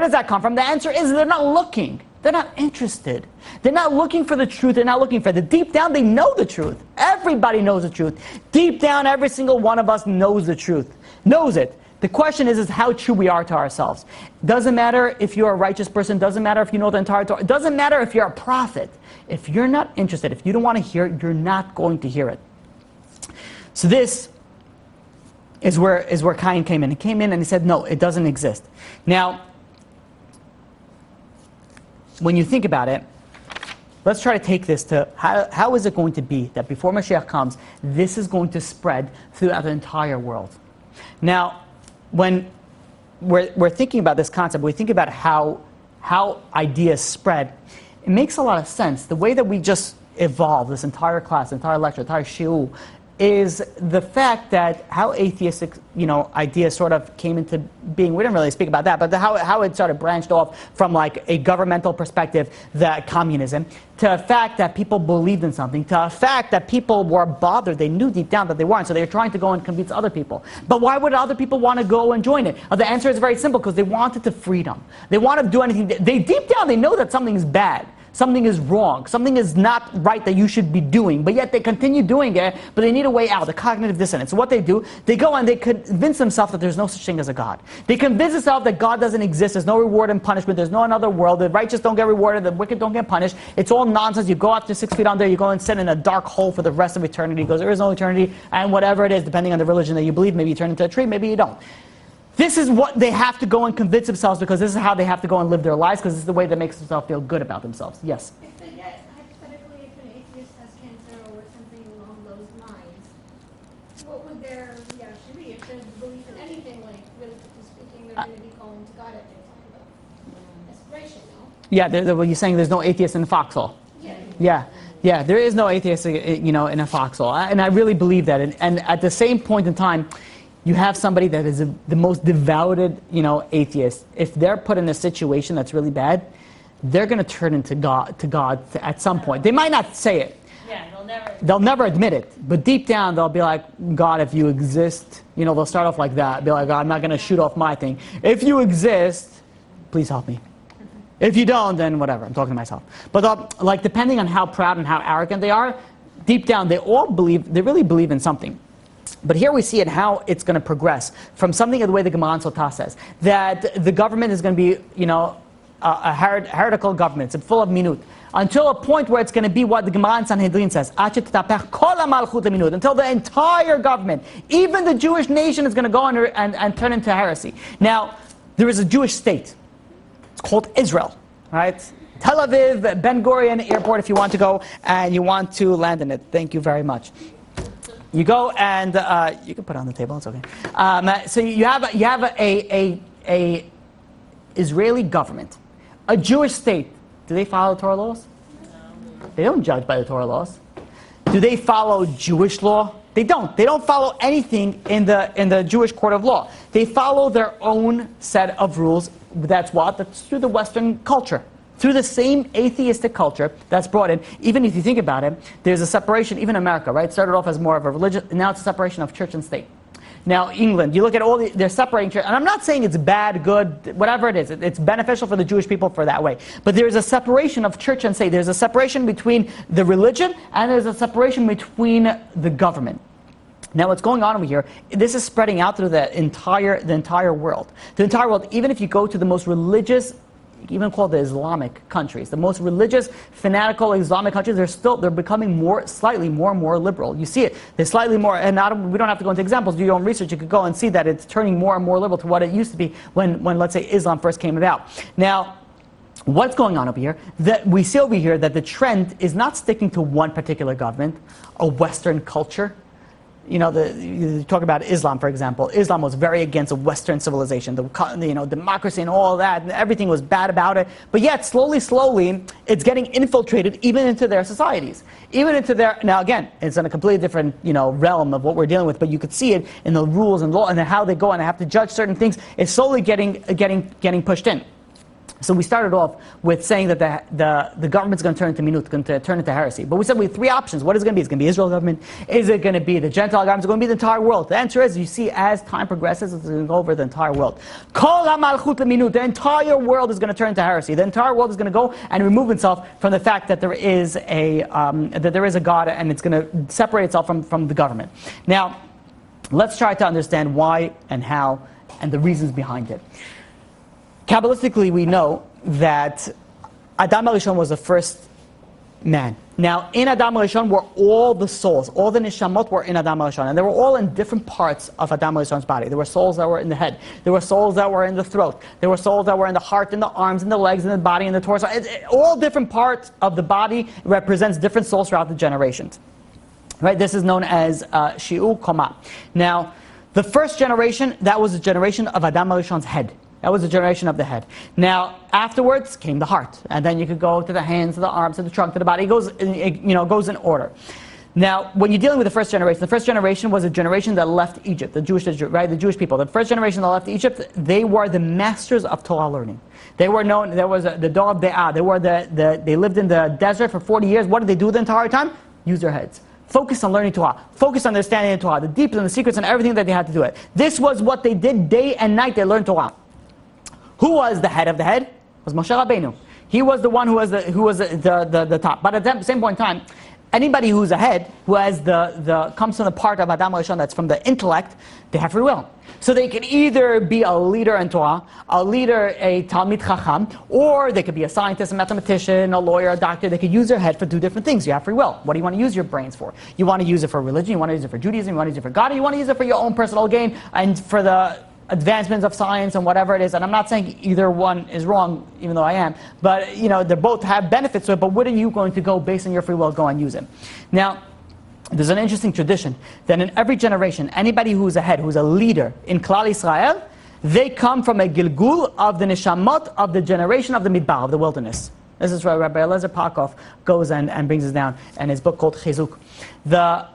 does that come from? The answer is they're not looking. They're not interested. They're not looking for the truth. They're not looking for it. Deep down, they know the truth. Everybody knows the truth. Deep down, every single one of us knows the truth. Knows it. The question is how true we are to ourselves. Doesn't matter if you're a righteous person. Doesn't matter if you know the entire Torah. It doesn't matter if you're a prophet. If you're not interested, if you don't want to hear it, you're not going to hear it. So this is where Cain came in. He came in and he said, no, it doesn't exist. Now, when you think about it, let's try to take this to how is it going to be that before Mashiach comes, this is going to spread throughout the entire world. Now, when we're thinking about this concept, we think about how ideas spread, it makes a lot of sense. The way that we just evolved, this entire class, entire lecture, entire shiur, is the fact that how atheistic, ideas sort of came into being. We didn't really speak about that, but how it sort of branched off from like a governmental perspective, that communism, to a fact that people believed in something, to a fact that people were bothered. They knew deep down that they weren't, so they were trying to go and convince other people. But why would other people want to go and join it? The answer is very simple, because they wanted the freedom. They want to do anything. They deep down, they know that something is bad. Something is wrong. Something is not right that you should be doing. But yet they continue doing it, but they need a way out, the cognitive dissonance. So what they do, they go and they convince themselves that there's no such thing as a God. They convince themselves that God doesn't exist. There's no reward and punishment. There's no another world. The righteous don't get rewarded. The wicked don't get punished. It's all nonsense. You go out to 6 feet under, you go and sit in a dark hole for the rest of eternity, because there is no eternity, and whatever it is, depending on the religion that you believe, maybe you turn into a tree, maybe you don't. This is what they have to go and convince themselves, because this is how they have to go and live their lives, because this is the way that makes themselves feel good about themselves. Yes? Hypothetically, if an atheist has cancer or something along those lines, what would their reaction be? If they believe in anything, like realistically speaking, they're going to be calling to God at their time of desperation, no? Yeah, you're saying there's no atheist in the foxhole. Yeah, there is no atheist, in a foxhole. And I really believe that. And at the same point in time, you have somebody that is the most devoted, atheist. If they're put in a situation that's really bad, they're going to turn into God at some point. They might not say it. Yeah, They'll never admit it. But deep down, they'll be like, God, if you exist, they'll start off like that. Be like, God, I'm not going to shoot off my thing. If you exist, please help me. If you don't, then whatever. I'm talking to myself. But depending on how proud and how arrogant they are, deep down, they really believe in something. But here we see it, how it's going to progress from something the way the Gemara in Sotah says, that the government is going to be, a heretical government. It's full of minut. Until a point where it's going to be what the Gemara in Sanhedrin says, until the entire government, even the Jewish nation, is going to go under and turn into heresy. Now, there is a Jewish state. It's called Israel, right? Tel Aviv, Ben Gurion Airport, if you want to go and you want to land in it. Thank you very much. You go and you can put it on the table. It's okay. So you have a Israeli government, a Jewish state. Do they follow Torah laws? No. They don't judge by the Torah laws. Do they follow Jewish law? They don't. They don't follow anything in the Jewish court of law. They follow their own set of rules. That's through the Western culture. Through the same atheistic culture that's brought in. Even if you think about it, there's a separation, even in America, right? It started off as more of a religion, and now it's a separation of church and state. Now, England, you look at they're separating church, and I'm not saying it's bad, good, whatever it is. It's beneficial for the Jewish people for that way. But there's a separation of church and state. There's a separation between the religion, and there's a separation between the government. Now, what's going on over here, this is spreading out through the entire world. The entire world, even if you go to the most religious, even called the Islamic countries, the most religious, fanatical Islamic countries, they're becoming slightly more and more liberal. You see it. They're slightly more, and we don't have to go into examples. Do your own research. You could go and see that it's turning more and more liberal to what it used to be when let's say, Islam first came about. Now, what's going on over here? That we see over here that the trend is not sticking to one particular government, a Western culture. You talk about Islam, for example. Islam was very against a Western civilization, democracy and all that, and everything was bad about it. But yet, slowly, it's getting infiltrated even into their societies, even into their. Now, again, it's in a completely different, realm of what we're dealing with. But you could see it in the rules and law and how they go and have to judge certain things. It's slowly getting pushed in. So we started off with saying that the government's going to turn into minut, going to turn into heresy. But we said we have three options. What is it going to be? It's going to be Israel government. Is it going to be the Gentile government? Is it going to be the entire world? The answer is, you see, as time progresses, it's going to go over the entire world. Kol ha-malchut leminut. The entire world is going to turn into heresy. The entire world is going to go and remove itself from the fact that there is a God, and it's going to separate itself from the government. Now, let's try to understand why and how and the reasons behind it. Kabbalistically, we know that Adam HaRishon was the first man. Now, in Adam HaRishon were all the souls, all the neshamot were in Adam HaRishon, and they were all in different parts of Adam HaRishon's body. There were souls that were in the head. There were souls that were in the throat. There were souls that were in the heart, in the arms, in the legs, in the body, in the torso. All different parts of the body represents different souls throughout the generations. Right? This is known as Shi'u Koma. Now, the first generation, that was the generation of Adam HaRishon's head. That was the generation of the head. Now, afterwards came the heart. And then you could go to the hands, to the arms, to the trunk, to the body. It goes, goes in order. Now, when you're dealing with the first generation was a generation that left Egypt, the Jewish people. The first generation that left Egypt, they were the masters of Torah learning. They were known, there was the Dor of De'ah. They lived in the desert for 40 years. What did they do the entire time? Use their heads. Focus on learning Torah. Focus on understanding Torah. The deeps and the secrets and everything that they had to do it. This was what they did day and night. They learned Torah. Who was the head of the head? It was Moshe Rabbeinu. He was the one who was the top. But at the same point in time, anybody who's a head, who has comes from the part of Adam HaRishon that's from the intellect, they have free will. So they can either be a leader in Torah, a leader, a Talmid Chacham, or they could be a scientist, a mathematician, a lawyer, a doctor. They could use their head for two different things. You have free will. What do you want to use your brains for? You want to use it for religion, you want to use it for Judaism, you want to use it for God, or you want to use it for your own personal gain and for the advancements of science and whatever it is. And I'm not saying either one is wrong, even though I am. But, they both have benefits to it. But what are you going to go, based on your free will, go and use it? Now, there's an interesting tradition that in every generation, anybody who's a head, who's a leader in Klal Yisrael, they come from a gilgul of the neshamot of the generation of the midbar, of the wilderness. This is where Rabbi Eliezer Parkov goes and brings us down in his book called Chizuk. The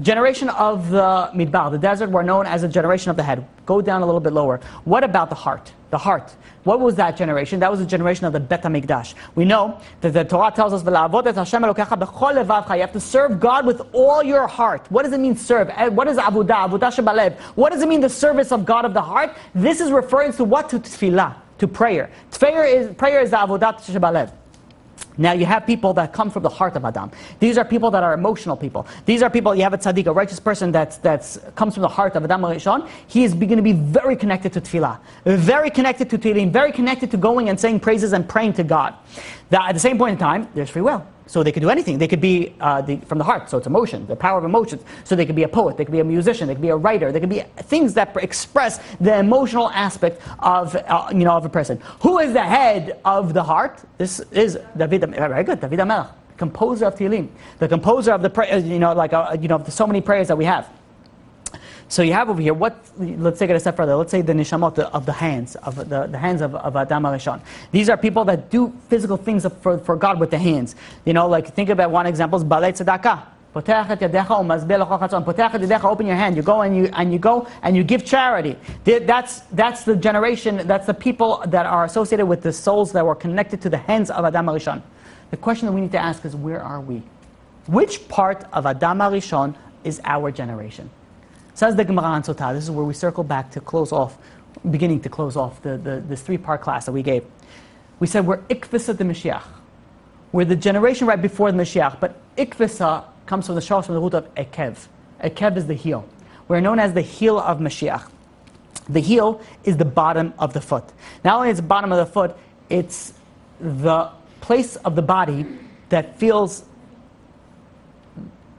generation of the midbar, the desert, were known as a generation of the head. Go down a little bit lower. What about the heart? The heart. What was that generation? That was the generation of the Bet HaMikdash. We know that the Torah tells us, you have to serve God with all your heart. What does it mean, serve? What is avodah? Avodah shebalev. What does it mean, the service of God of the heart? This is referring to what? To tefillah, to prayer. Prayer is the avodah shebalev. Now you have people that come from the heart of Adam. These are people that are emotional people. These are people, you have a tzaddik, a righteous person that comes from the heart of Adam HaRishon. He is going to be very connected to tefillah, very connected to Tehillim, very connected to going and saying praises and praying to God. At the same point in time, there's free will. So they could do anything. They could be from the heart, so it's emotion, the power of emotions. So they could be a poet, they could be a musician, they could be a writer, they could be things that express the emotional aspect of a person. Who is the head of the heart? This is David. Very good, David HaMelech, composer of Tehillim, the composer of the prayers. So many prayers that we have. So you have over here, let's take it a step further. Let's say the neshamot of the hands, of the hands of Adam HaRishon. These are people that do physical things for God with the hands. Think about one example is Balei Tzedakah. Open your hand. You go and you give charity. That's the generation. That's the people that are associated with the souls that were connected to the hands of Adam HaRishon. The question that we need to ask is, where are we? Which part of Adam HaRishon is our generation? Says the Gemara on Sotah. This is where we circle back to close off, beginning to close off this three-part class that we gave. We said we're Ikvisa the Mashiach. We're the generation right before the Mashiach, but Ikvisa comes from the shalosh, from the root of Ekev. Ekev is the heel. We're known as the heel of Mashiach. The heel is the bottom of the foot. Not only is the bottom of the foot, it's the place of the body that feels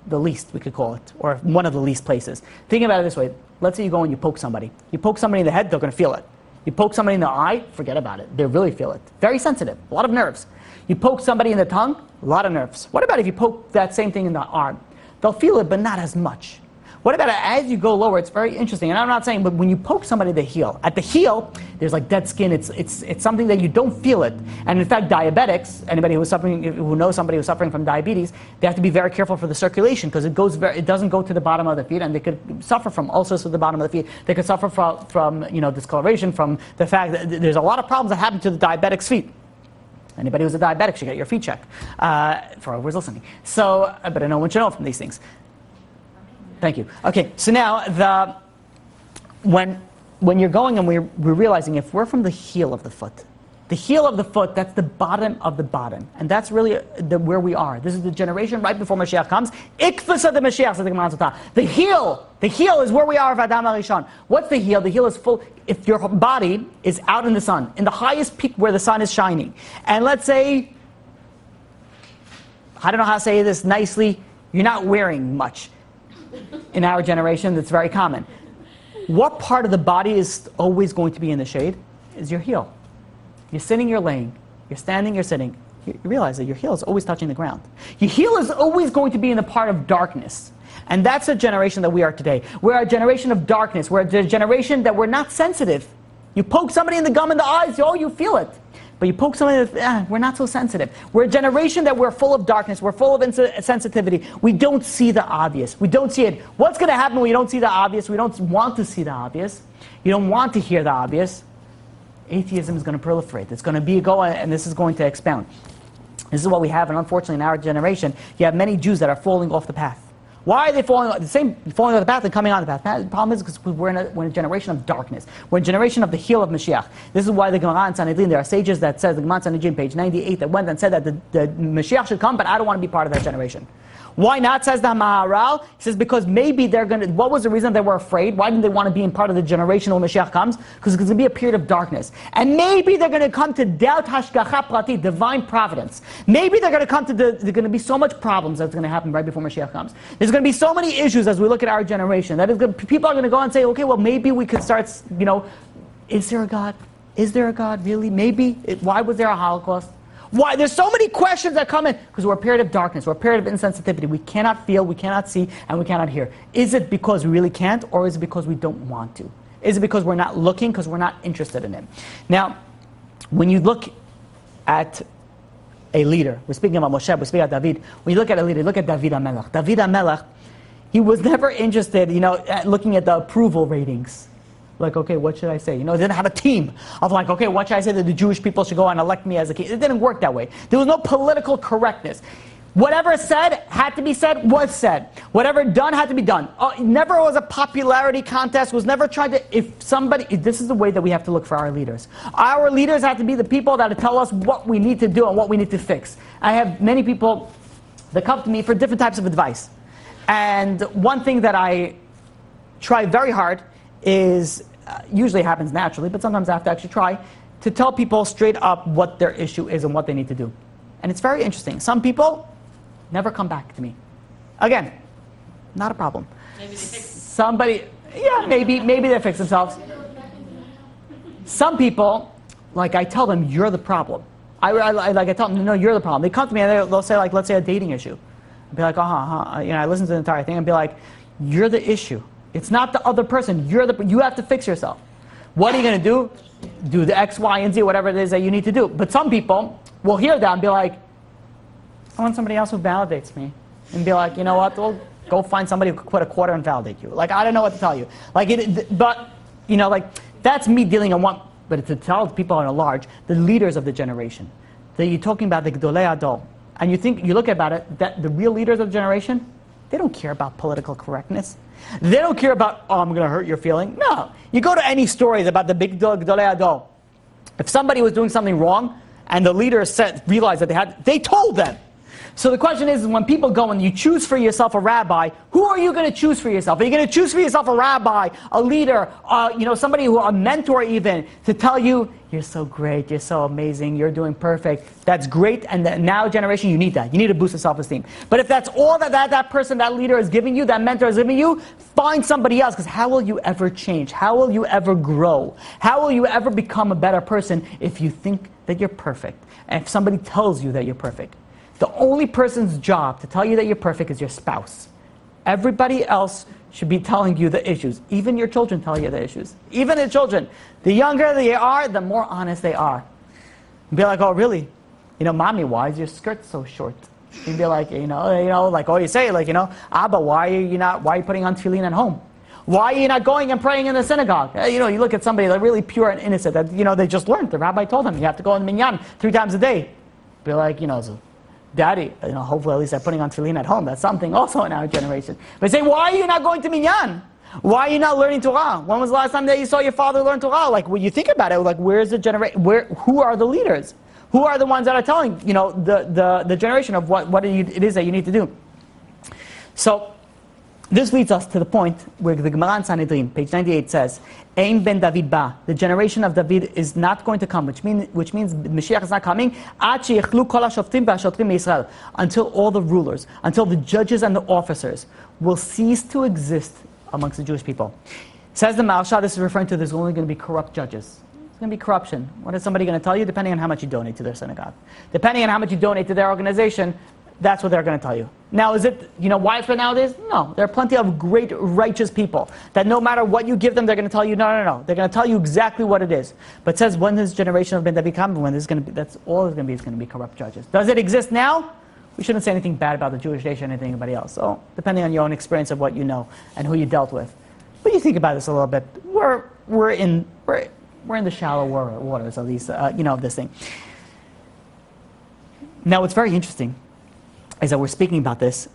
the least, we could call it, or one of the least places. Think about it this way. Let's say you go and you poke somebody. You poke somebody in the head, they're going to feel it. You poke somebody in the eye, forget about it. They really feel it. Very sensitive, a lot of nerves. You poke somebody in the tongue, a lot of nerves. What about if you poke that same thing in the arm? They'll feel it, but not as much. What about as you go lower? It's very interesting. And I'm not saying, but when you poke somebody at the heel, there's like dead skin. It's something that you don't feel it. And in fact, diabetics, anybody who knows somebody who's suffering from diabetes, they have to be very careful for the circulation, because it doesn't go to the bottom of the feet, and they could suffer from ulcers to the bottom of the feet. They could suffer from discoloration, from the fact that there's a lot of problems that happen to the diabetic's feet. Anybody who's a diabetic should get your feet checked, for whoever's listening. So, but no one should know from these things. Thank you. Okay, so now when you're going and we're realizing, if we're from the heel of the foot, that's the bottom of the bottom, and that's really where we are. This is the generation right before Mashiach comes. Ikvasa the Mashiach, says the Gemara Sotah. The heel is where we are of Adam HaRishon. What's the heel? The heel is full. If your body is out in the sun, in the highest peak where the sun is shining, and let's say I don't know how to say this nicely, you're not wearing much. In our generation, that's very common. What part of the body is always going to be in the shade? Is your heel. You're sitting, you're laying. You're standing, you're sitting. You realize that your heel is always touching the ground. Your heel is always going to be in the part of darkness. And that's the generation that we are today. We're a generation of darkness. We're a generation that we're not sensitive. You poke somebody in the gum and the eyes, oh, you feel it. But you poke somebody, we're not so sensitive. We're a generation that we're full of darkness. We're full of insensitivity. We don't see the obvious. We don't see it. What's going to happen when you don't see the obvious? We don't want to see the obvious. You don't want to hear the obvious. Atheism is going to proliferate. It's going to be going, and this is going to expound. This is what we have, and unfortunately in our generation, you have many Jews that are falling off the path. Why are they falling off the path and coming on the path? The problem is because we're in a generation of darkness. We're in a generation of the heel of Mashiach. This is why the Gemara in Sanhedrin, there are sages that says, the Gemara in Sanhedrin, page 98, that went and said that the Mashiach should come, but I don't want to be part of that generation. Why not, says the Maharal? He says because maybe they're going to, what was the reason they were afraid? Why didn't they want to be in part of the generation when Mashiach comes? Because it's going to be a period of darkness. And maybe they're going to come to doubt Hashgacha Prati, divine providence. Maybe they're going to come to, there's going to be so much problems that's going to happen right before Mashiach comes. There's going to be so many issues as we look at our generation. That is going, people are going to go and say, okay, well maybe we could start, is there a God? Is there a God, really? Maybe. Why was there a Holocaust? Why? There's so many questions that come in because we're a period of darkness, we're a period of insensitivity. We cannot feel, we cannot see, and we cannot hear. Is it because we really can't, or is it because we don't want to? Is it because we're not looking, because we're not interested in Him? Now, when you look at a leader, we're speaking about Moshe, we're speaking about David. When you look at a leader, look at David HaMelech. David HaMelech, he was never interested, at looking at the approval ratings. Like, okay, what should I say? They didn't have a team of like, okay, what should I say that the Jewish people should go and elect me as a king? It didn't work that way. There was no political correctness. Whatever said had to be said, was said. Whatever done had to be done. Never was a popularity contest, was never tried to, this is the way that we have to look for our leaders. Our leaders have to be the people that tell us what we need to do and what we need to fix. I have many people that come to me for different types of advice. And one thing that I try very hard is, usually happens naturally, but sometimes I have to actually try to tell people straight up what their issue is and what they need to do. And it's very interesting. Some people never come back to me. Again, not a problem. Maybe they fix it. Somebody, maybe they fix themselves. Some people, like I tell them, you're the problem. I tell them, no, you're the problem. They come to me and they'll say, like, let's say a dating issue. I'll be like, I listen to the entire thing and be like, you're the issue. It's not the other person. You have to fix yourself. What are you going to do? Do the X, Y, and Z, whatever it is that you need to do. But some people will hear that and be like, I want somebody else who validates me. And be like, you know what? Well, go find somebody who could put a quarter and validate you. Like, I don't know what to tell you. That's me dealing on one. But to tell people at large, the leaders of the generation, that you're talking about the Gdolei Adol, and you look about it, that the real leaders of the generation, they don't care about political correctness. They don't care about, I'm going to hurt your feeling. No. You go to any stories about the big Gdolei Adol. If somebody was doing something wrong, and the leaders realized that they told them. So the question is, when people go and you choose for yourself a rabbi, who are you going to choose for yourself? Are you going to choose for yourself a rabbi, a leader, somebody a mentor even, to tell you, you're so great, you're so amazing, you're doing perfect. That's great, and the now generation, you need that. You need to boost the self-esteem. But if that's all that person, that leader is giving you, that mentor is giving you, find somebody else, because how will you ever change? How will you ever grow? How will you ever become a better person if you think that you're perfect? And if somebody tells you that you're perfect? The only person's job to tell you that you're perfect is your spouse. Everybody else should be telling you the issues. Even your children tell you the issues. Even the children. The younger they are, the more honest they are. Be like, oh really? Mommy, why is your skirt so short? You'd be like, you say, Abba, why are you putting on tefillin at home? Why are you not going and praying in the synagogue? You look at somebody that's really pure and innocent, that, they just learned. The rabbi told them, you have to go in the minyan 3 times a day. Be like, Daddy, hopefully at least they're putting on tefillin at home. That's something also in our generation. But say, why are you not going to minyan? Why are you not learning Torah? When was the last time that you saw your father learn Torah? Like, when you think about it, like, where's the generation? Who are the leaders? Who are the ones that are telling, the generation of what it is that you need to do? So, This leads us to the point where the Gemara in Sanhedrin, page 98, says, Ein ben David ba, the generation of David is not going to come, which means Mashiach is not coming, Ad sheyechlu kol hashoftim v'hashotrim Yisrael, until all the rulers, until the judges and the officers will cease to exist amongst the Jewish people. Says the Maharsha, this is referring to there's only going to be corrupt judges. It's going to be corruption. What is somebody going to tell you? Depending on how much you donate to their synagogue. Depending on how much you donate to their organization, that's what they're going to tell you. Now, is it, widespread nowadays? No. There are plenty of great, righteous people that no matter what you give them, they're going to tell you, no. They're going to tell you exactly what it is. But it says, when this generation of Ben David comes, when this is going to be, that's all it's going to be, is going to be corrupt judges. Does it exist now? We shouldn't say anything bad about the Jewish nation or anything anybody else. So, depending on your own experience of what you know and who you dealt with. But you think about this a little bit. We're in the shallow waters of these, of this thing. Now, what's very interesting is that we're speaking about this.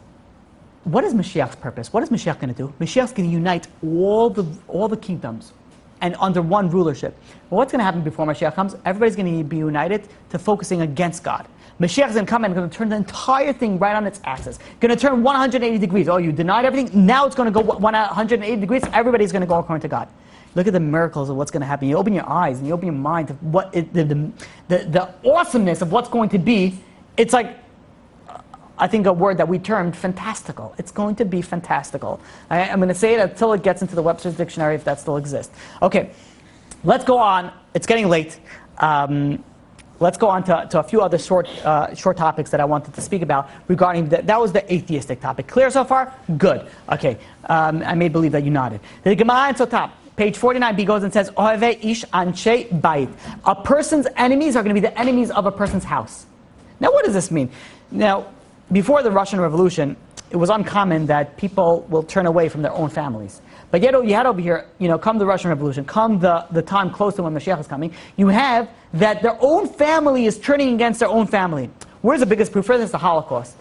What is Mashiach's purpose? What is Mashiach going to do? Mashiach's going to unite all the kingdoms and under one rulership. Well, what's going to happen before Mashiach comes? Everybody's going to be united to focusing against God. Mashiach is going to come and going to turn the entire thing right on its axis. Going to turn 180 degrees. Oh, you denied everything? Now it's going to go 180 degrees. Everybody's going to go according to God. Look at the miracles of what's going to happen. You open your eyes and you open your mind to the awesomeness of what's going to be. It's like, I think a word that we termed fantastical. It's going to be fantastical. I'm going to say it until it gets into the Webster's Dictionary, if that still exists. Okay, let's go on. It's getting late. Let's go on to a few other short topics that I wanted to speak about regarding that was the atheistic topic. Clear so far? Good. Okay, I may believe that you nodded. The Gemara in Sotah, page 49b goes and says, Oheve ish anshe bayit. A person's enemies are going to be the enemies of a person's house. Now, what does this mean? Now, before the Russian Revolution, it was uncommon that people will turn away from their own families. But yet you had over here, come the Russian Revolution, come the time close to when Mashiach is coming, you have that their own family is turning against their own family. Where's the biggest proof for this? The Holocaust.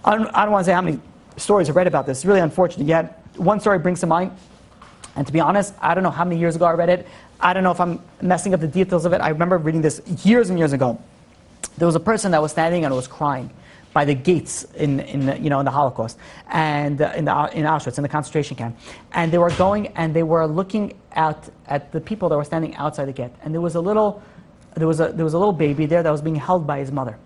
I don't want to say how many stories I've read about this. It's really unfortunate. Yet one story brings to mind, and to be honest, I don't know how many years ago I read it. I don't know if I'm messing up the details of it. I remember reading this years and years ago. There was a person that was standing and was crying by the gates in the Holocaust and in Auschwitz, in the concentration camp, and they were going and they were looking out at the people that were standing outside the gate, and there was a little baby there that was being held by his mother,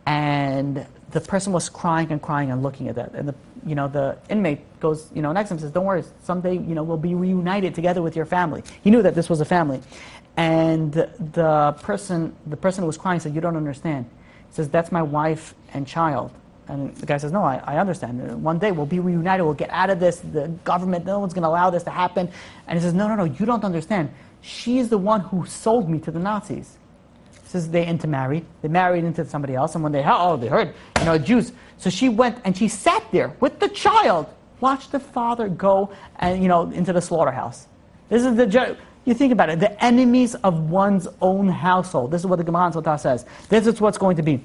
and the person was crying and looking at that, and the inmate goes next to him and says, "Don't worry, someday we'll be reunited together with your family." He knew that this was a family, and the person who was crying said, "You don't understand." He says, "That's my wife and child." And the guy says, "No, I understand. One day we'll be reunited. We'll get out of this. The government, no one's going to allow this to happen." And he says, No, you don't understand. She's the one who sold me to the Nazis." He says they intermarried. They married into somebody else. And when they heard, Jews. So she went and she sat there with the child, watched the father go and, into the slaughterhouse. This is you think about it, the enemies of one's own household. This is what the Gemara in Sotah says. This is what's going to be.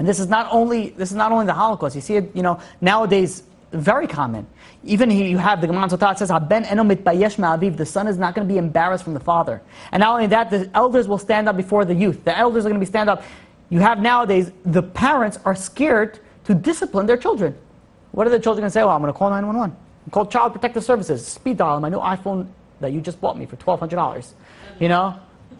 And this is not only the Holocaust. You see it, nowadays, very common. Even you have the Gemara in Sotah, it says, "Haben eno mitbayesh ma'aviv." The son is not going to be embarrassed from the father. And not only that, the elders will stand up before the youth. The elders are going to stand up. You have nowadays, the parents are scared to discipline their children. What are the children going to say? Well, I'm going to call 911. Call Child Protective Services, speed dial, my new iPhone that you just bought me for $1,200.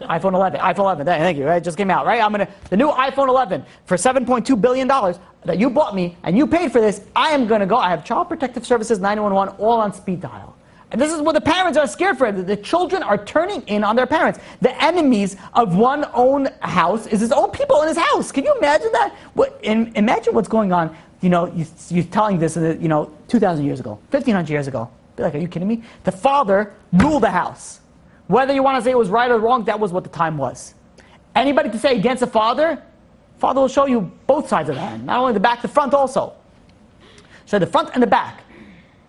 iPhone 11, thank you. It just came out, right? The new iPhone 11 for $7.2 billion that you bought me and you paid for this. I am going to go. I have Child Protective Services 911 all on speed dial. And this is what the parents are scared for. The children are turning in on their parents. The enemies of one own house is his own people in his house. Can you imagine that? Imagine what's going on. You're telling this, 2,000 years ago, 1,500 years ago. Be like, are you kidding me? The father ruled the house. Whether you want to say it was right or wrong, that was what the time was. Anybody to say against the father will show you both sides of the hand. Not only the back, the front also. So the front and the back.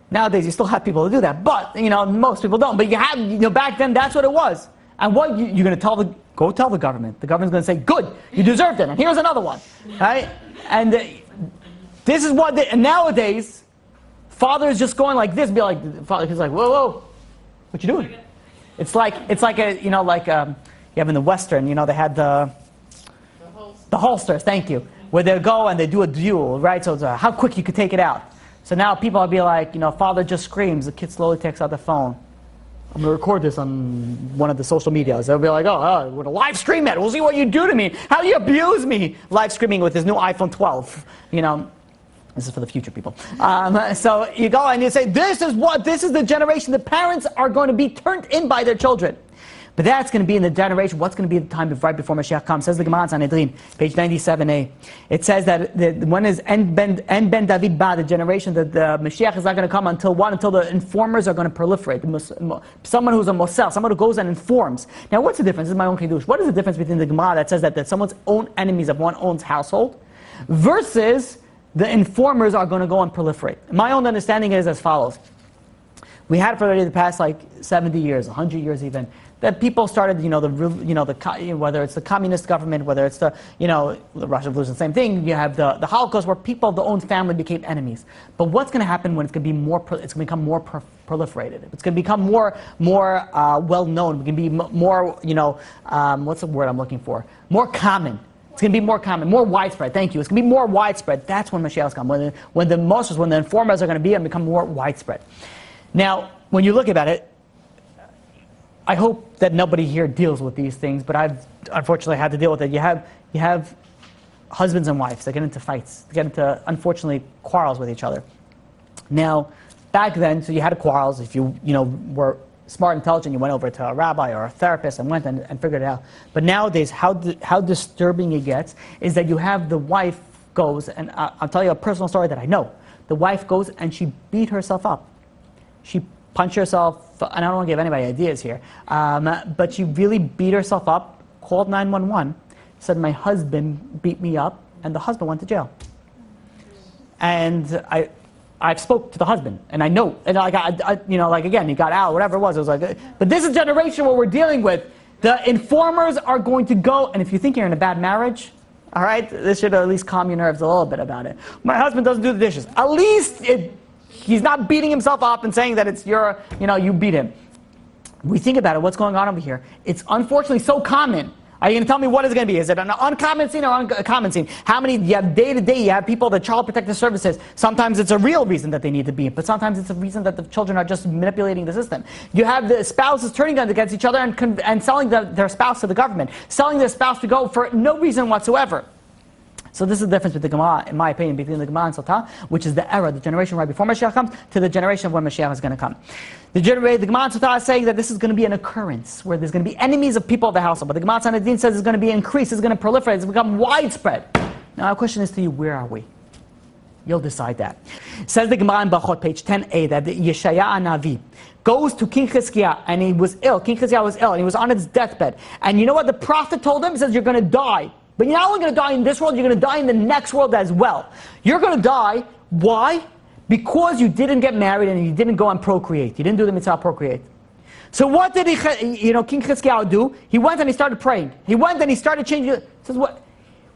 Nowadays, you still have people who do that, but most people don't. But you have, back then, that's what it was. And what you're going to go tell the government. The government's going to say, "Good, you deserved it, and here's another one," right? And this is what. And nowadays, father is just going like this. Be like, he's like, "Whoa, what you doing?" It's like you have in the Western, they had the holsters. Thank you. Where they go and they do a duel, right? So it's how quick you could take it out. So now people will be like, father just screams, the kid slowly takes out the phone. I'm going to record this on one of the social medias. They'll be like, we're going to live stream it. We'll see what you do to me. How you abuse me. Live streaming with his new iPhone 12. This is for the future people. So you go and you say, this is the generation. The parents are going to be turned in by their children. But that's going to be in the generation, what's going to be the time right before Mashiach comes. Says the Gemara on Sanhedrin, page 97a. It says that when is En Ben David Ba, the generation that the Mashiach is not going to come until what? Until the informers are going to proliferate. Someone who's a Mosel, someone who goes and informs. Now what's the difference? This is my own Kiddush. What is the difference between the Gemara that says that someone's own enemies of one owns household versus the informers are going to go and proliferate? My own understanding is as follows. We had for already the past 70 years, 100 years even, that people started, whether it's the communist government, whether it's the Russia Revolution, same thing. You have the Holocaust, where people of their own family became enemies. But what's going to happen when it's going to be more? It's going to become more proliferated. It's going to become more well known. It can be more, what's the word I'm looking for? More common. It's going to be more common, more widespread. Thank you. It's going to be more widespread. That's when Mashiach comes. When the informers are going to be and become more widespread. Now, when you look at it, I hope that nobody here deals with these things, but I've unfortunately had to deal with it. You have husbands and wives that get into fights, they get into, unfortunately, quarrels with each other. Now, back then, so you had quarrels. If you were smart, intelligent, you went over to a rabbi or a therapist and went and figured it out. But nowadays, how disturbing it gets is that you have the wife goes, and I'll tell you a personal story that I know. The wife goes and she beat herself up. She punched herself, and I don't want to give anybody ideas here, but she really beat herself up, called 911, said my husband beat me up, and the husband went to jail. And I spoke to the husband, and I know, and again, he got out, whatever it was but this is a generation what we're dealing with. The informers are going to go, and if you think you're in a bad marriage, all right, this should at least calm your nerves a little bit about it. My husband doesn't do the dishes. At least he's not beating himself up and saying that it's you beat him. We think about it, what's going on over here. It's unfortunately so common. Are you going to tell me what is going to be? Is it an uncommon scene or uncommon scene? How many, you have day to day, you have people, the Child Protective Services, sometimes it's a real reason that they need to be, but sometimes it's a reason that the children are just manipulating the system. You have the spouses turning guns against each other and selling their spouse to the government, selling their spouse to go for no reason whatsoever. So this is the difference with the Gemara, in my opinion, between the Gemara and Sotah, which is the era, the generation right before Mashiach comes, to the generation of when Mashiach is going to come. The Gemara and Sotah is saying that this is going to be an occurrence, where there's going to be enemies of people of the household. But the Gemara Sanhedrin says it's going to be increased, it's going to proliferate, it's going to become widespread. Now our question is to you, where are we? You'll decide that. Says the Gemara in Bachot, page 10a, that the Yeshaya Navi goes to King Chizkiah, and he was ill. King Chizkiah was ill, and he was on his deathbed. And you know what the prophet told him? He says, you're going to die. But you're not only going to die in this world, you're going to die in the next world as well. You're going to die. Why? Because you didn't get married and you didn't go and procreate. You didn't do the mitzvah procreate. So what did King Chizkiah do? He went and he started praying. He went and he started changing. He says,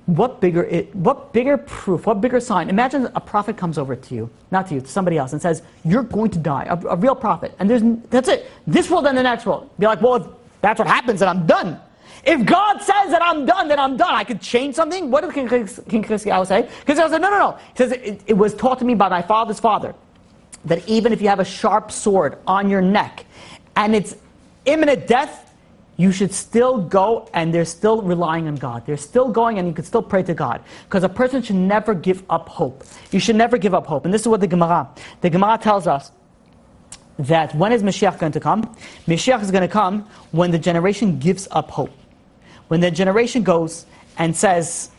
what bigger proof, what bigger sign? Imagine a prophet comes over to you, not to you, to somebody else, and says, you're going to die, a real prophet. And that's it. This world and the next world. Be like, well, if that's what happens, then I'm done. If God says that I'm done, then I'm done. I could change something? What did King Chizkiah say? Chizkiah said, no. He says, it was taught to me by my father's father that even if you have a sharp sword on your neck and it's imminent death, you should still go and they're still relying on God. They're still going and you can still pray to God. Because a person should never give up hope. You should never give up hope. And this is what the Gemara tells us. That when is Mashiach going to come? Mashiach is going to come when the generation gives up hope. When the generation goes and says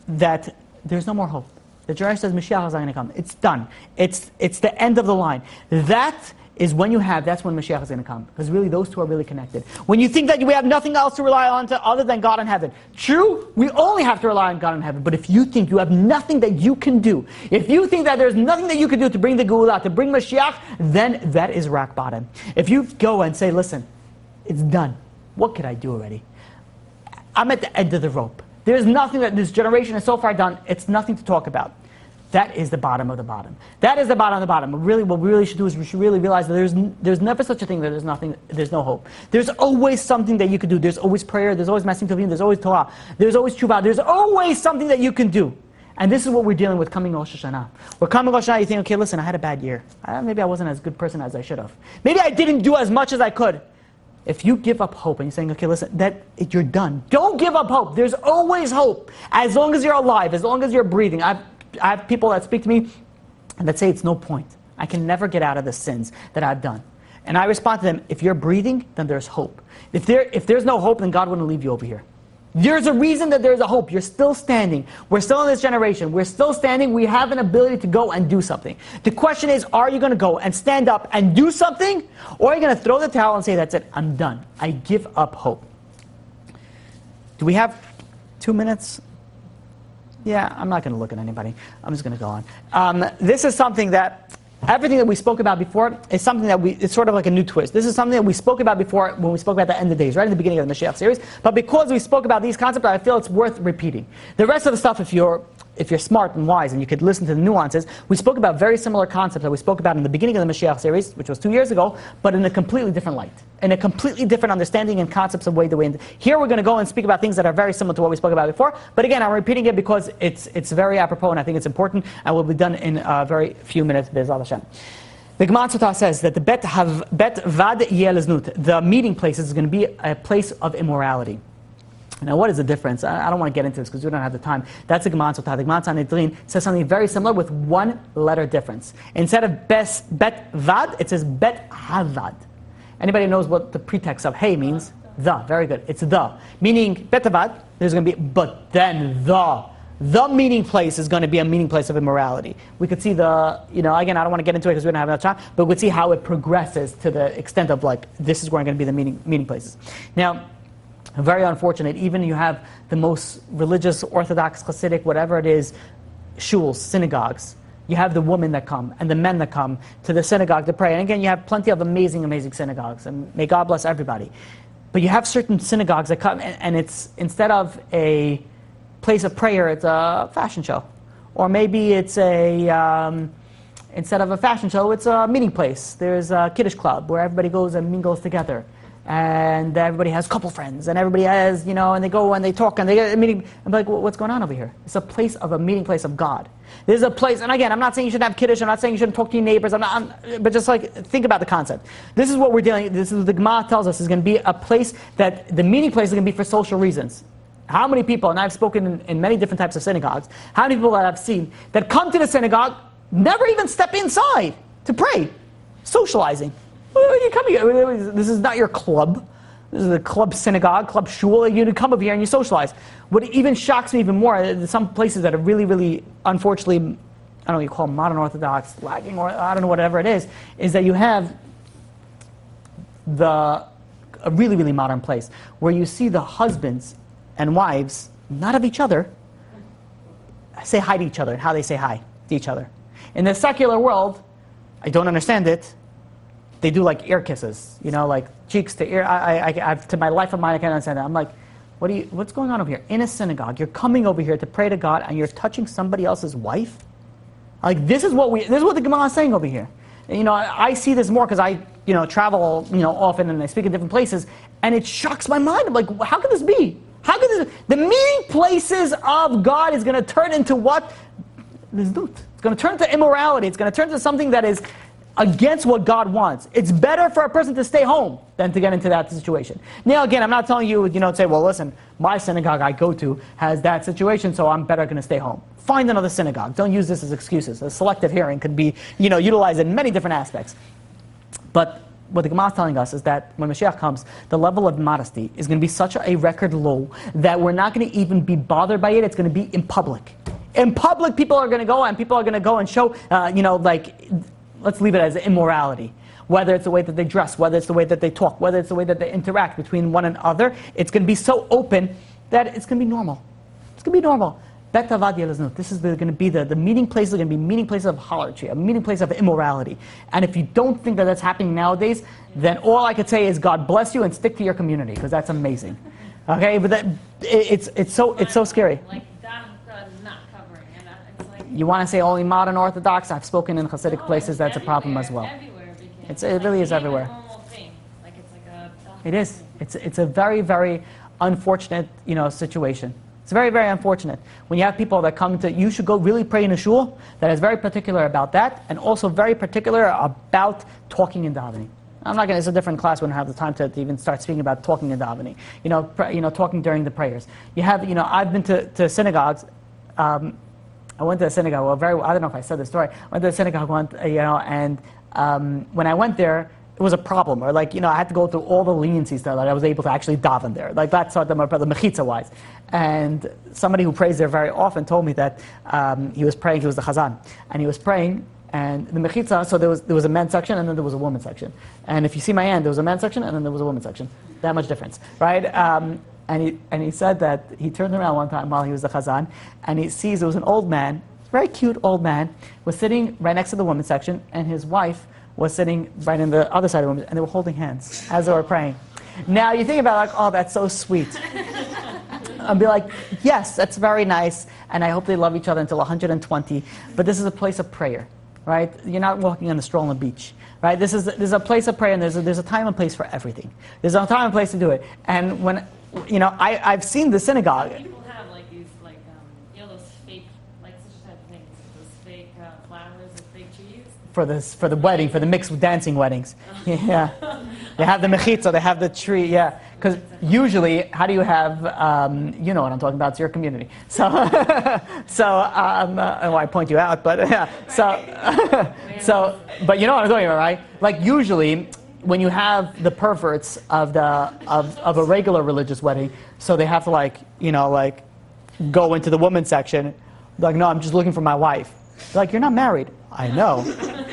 that there's no more hope. The generation says Mashiach is not going to come. It's done. It's the end of the line. That's when Mashiach is going to come. Because really those two are really connected. When you think that we have nothing else to rely on other than God in heaven. True, we only have to rely on God in heaven. But if you think you have nothing that you can do, if you think that there's nothing that you can do to bring the Geulah, to bring Mashiach, then that is rock bottom. If you go and say, listen, it's done. What could I do already? I'm at the end of the rope. There's nothing that this generation is so far done, it's nothing to talk about. That is the bottom of the bottom. That is the bottom of the bottom. What we really should do is we should really realize that there's never such a thing that there's no hope. There's always something that you can do. There's always prayer, there's always Masim Tovim, there's always Torah, there's always Tshuva, there's always something that you can do. And this is what we're dealing with coming Rosh Hashanah. We're coming Rosh Hashanah, you think, okay, listen, I had a bad year. Maybe I wasn't as good person as I should have. Maybe I didn't do as much as I could. If you give up hope and you're saying, okay, listen, you're done. Don't give up hope. There's always hope. As long as you're alive, as long as you're breathing. I have people that speak to me and that say it's no point. I can never get out of the sins that I've done. And I respond to them, if you're breathing, then there's hope. If there's no hope, then God wouldn't leave you over here. There's a reason that there's a hope. You're still standing. We're still in this generation. We're still standing. We have an ability to go and do something. The question is, are you going to go and stand up and do something? Or are you going to throw the towel and say, that's it, I'm done. I give up hope. Do we have 2 minutes? Yeah, I'm not going to look at anybody. I'm just going to go on. This is something that everything that we spoke about before is something that it's sort of like a new twist. This is something that we spoke about before when we spoke about the end of days, right in the beginning of the Mashiach series. But because we spoke about these concepts, I feel it's worth repeating. The rest of the stuff, if you're smart and wise and you could listen to the nuances, we spoke about very similar concepts that we spoke about in the beginning of the Mashiach series, which was 2 years ago, but in a completely different light, in a completely different understanding and concepts of the way. Here we're going to go and speak about things that are very similar to what we spoke about before, but again, I'm repeating it because it's very apropos and I think it's important and will be done in a very few minutes, Be'ezrat Hashem. The Gemara Sotah says that the bet vad yeleznut, the meeting place, is going to be a place of immorality. Now, what is the difference? I don't want to get into this because we don't have the time. That's the Gemara Sotah. The Gemara Sanhedrin says something very similar with one letter difference. Instead of bet vad, it says bet havad. Anybody knows what the pretext of hey means? The. Very good. It's the. Meaning, bet havad, there's going to be, but then the meeting place is going to be a meeting place of immorality. We could see again, I don't want to get into it because we don't have enough time, but we'd see how it progresses to the extent of this is where going to be the meeting places. Now, very unfortunate, even you have the most religious, Orthodox, Hasidic, whatever it is, shuls, synagogues. You have the women that come and the men that come to the synagogue to pray. And again, you have plenty of amazing, amazing synagogues. And may God bless everybody. But you have certain synagogues that come and it's, instead of a place of prayer, it's a fashion show. Or maybe it's instead of a fashion show, it's a meeting place. There's a Kiddush club where everybody goes and mingles together. And everybody has couple friends, and everybody has, and they go and they talk, and they get a meeting. I'm like, what's going on over here? It's a meeting place of God. There's a place, and again, I'm not saying you shouldn't have Kiddush, I'm not saying you shouldn't talk to your neighbors, but just think about the concept. This is what we're dealing, this is what the Gemara tells us is going to be a place that, the meeting place is going to be for social reasons. How many people, and I've spoken in many different types of synagogues, how many people that I've seen that come to the synagogue, never even step inside to pray, socializing. You come here. This is not your club. This is a club synagogue, club shul. You come over here and you socialize. What even shocks me even more, some places that are really, really, unfortunately, I don't know what you call them, modern Orthodox, lagging, or I don't know, whatever it is that you have a really, really modern place where you see the husbands and wives, not of each other, say hi to each other, and how they say hi to each other. In the secular world, I don't understand it. They do like ear kisses, like cheeks to ear. I've, to my life of mine, I can't understand that. I'm like, what's going on over here? In a synagogue, you're coming over here to pray to God, and you're touching somebody else's wife. Like this is what the Gemara is saying over here. And, I see this more because I, travel, often, and I speak in different places, and it shocks my mind. I'm like, how could this be? How could this? The meeting places of God is going to turn into what? It's going to turn to immorality. It's going to turn to something that is against what God wants. It's better for a person to stay home than to get into that situation. Now again, I'm not telling you, say, well listen, my synagogue I go to has that situation, so I'm better going to stay home. Find another synagogue. Don't use this as excuses. A selective hearing could be, utilized in many different aspects. But what the Gemara is telling us is that when Mashiach comes, the level of modesty is going to be such a record low that we're not going to even be bothered by it. It's going to be in public. In public, people are going to go and show, let's leave it as immorality. Whether it's the way that they dress, whether it's the way that they talk, whether it's the way that they interact between one another, it's going to be so open that it's going to be normal. It's going to be normal. Bet havad yeleznut. This is going to be the meeting place is going to be meeting place of harlotry, a meeting place of immorality. And if you don't think that that's happening nowadays, then all I could say is God bless you and stick to your community, because that's amazing. Okay, but it's so scary. Like that, not covering, and it's like. You want to say only modern Orthodox? I've spoken in Hasidic places. That's a problem as well. Everywhere It really is everywhere. A normal thing. Like it's like a It is. It's a very, very unfortunate, situation. It's very, very unfortunate. When you have people that come to, you should go really pray in a shul that is very particular about that, and also very particular about talking in davening. I'm not going to, it's a different class, we don't have the time to even start speaking about talking in davening. Talking during the prayers. You have, I've been to synagogues, I went to a synagogue, I don't know if I said this story, I went to a synagogue once, and when I went there, it was a problem, or I had to go through all the leniencies that I was able to actually daven there. That's sort of the mechitza wise. And somebody who prays there very often told me that he was praying, he was the chazan, and he was praying, and the mechitza, so there was a men's section and then there was a women's section. And if you see my hand, there was a men's section and then there was a women's section. That much difference, right? And he said that he turned around one time while he was the chazan, and he sees there was an old man, very cute old man, was sitting right next to the women's section, and his wife was sitting right in the other side of the room, and they were holding hands as they were praying. Now you think about oh, that's so sweet. I'd be like, yes, that's very nice, and I hope they love each other until 120, but this is a place of prayer, right? You're not walking on a stroll on the beach, right? This is a place of prayer, and there's a time and place for everything. There's a time and place to do it. And when, I've seen the synagogue. People have these those fake, such type of things, those fake flowers and fake trees. For the wedding, for the mixed dancing weddings. Yeah. They have the mechitza, they have the tree, yeah. Because usually, how do you have, you know what I'm talking about, it's your community. So, I point you out, but yeah. But you know what I'm talking about, right? Usually, when you have the perverts of a regular religious wedding, so they have to go into the women's section, no, I'm just looking for my wife. They're you're not married. I know.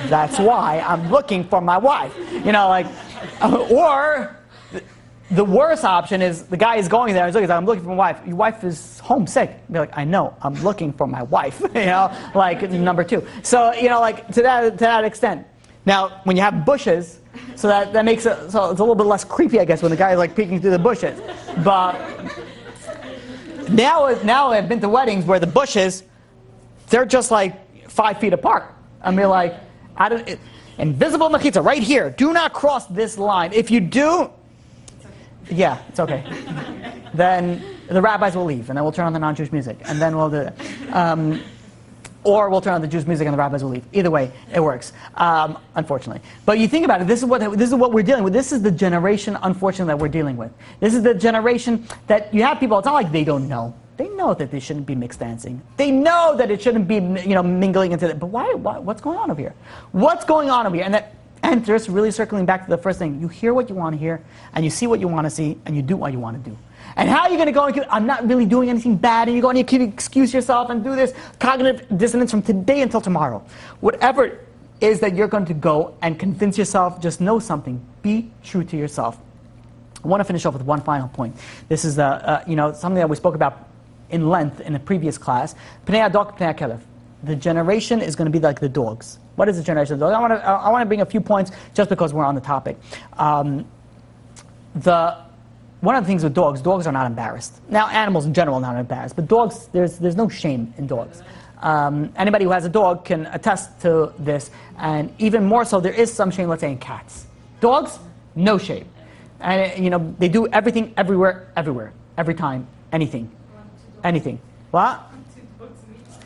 That's why I'm looking for my wife. Or the worst option is the guy is going there and he's I'm looking for my wife. Your wife is homesick. Be I know. I'm looking for my wife. Number two. So to that extent. Now when you have bushes, so that makes it so it's a little bit less creepy, I guess, when the guy is peeking through the bushes. But now I've been to weddings where the bushes, they're just 5 feet apart. Invisible mechitza right here. Do not cross this line. If you do, yeah, it's okay. Then the rabbis will leave, and then we'll turn on the non-Jewish music, and then we'll do it. Or we'll turn on the Jewish music, and the rabbis will leave. Either way, it works, unfortunately. But you think about it. This is what we're dealing with. This is the generation, unfortunately, that we're dealing with. This is the generation that you have people. It's not like they don't know. They know that they shouldn't be mixed dancing. They know that it shouldn't be, mingling into it. But why? What's going on over here? What's going on over here? And that enters, really circling back to the first thing. You hear what you want to hear, and you see what you want to see, and you do what you want to do. And how are you going to go and I'm not really doing anything bad, and you go and you can excuse yourself and do this cognitive dissonance from today until tomorrow. Whatever it is that you're going to go and convince yourself, just know something. Be true to yourself. I want to finish off with one final point. This is something that we spoke about in length in a previous class. Pnei adok, pnei kelev. The generation is going to be like the dogs. What is the generation of the dogs? I want to bring a few points just because we're on the topic. One of the things with dogs are not embarrassed. Now, animals in general are not embarrassed, but dogs, there's no shame in dogs. Anybody who has a dog can attest to this, and even more so, there is some shame, let's say, in cats. Dogs, no shame. And, they do everything, everywhere, every time, anything. Anything. What?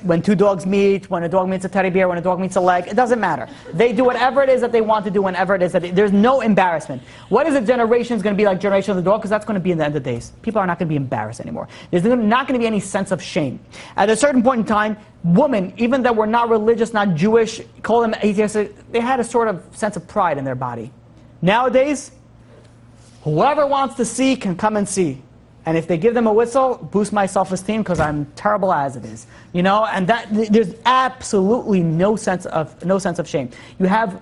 When two dogs meet, when a dog meets a teddy bear, when a dog meets a leg, it doesn't matter. They do whatever it is that they want to do whenever it is that there's no embarrassment. What is a generation is going to be like generation of the dog? Because that's going to be in the end of the days. People are not going to be embarrassed anymore. There's not going to be any sense of shame. At a certain point in time, women, even that were not religious, not Jewish, call them atheistic, they had a sort of sense of pride in their body. Nowadays, whoever wants to see can come and see. And if they give them a whistle, boost my self-esteem because I'm terrible as it is, And that there's absolutely no sense of shame. You have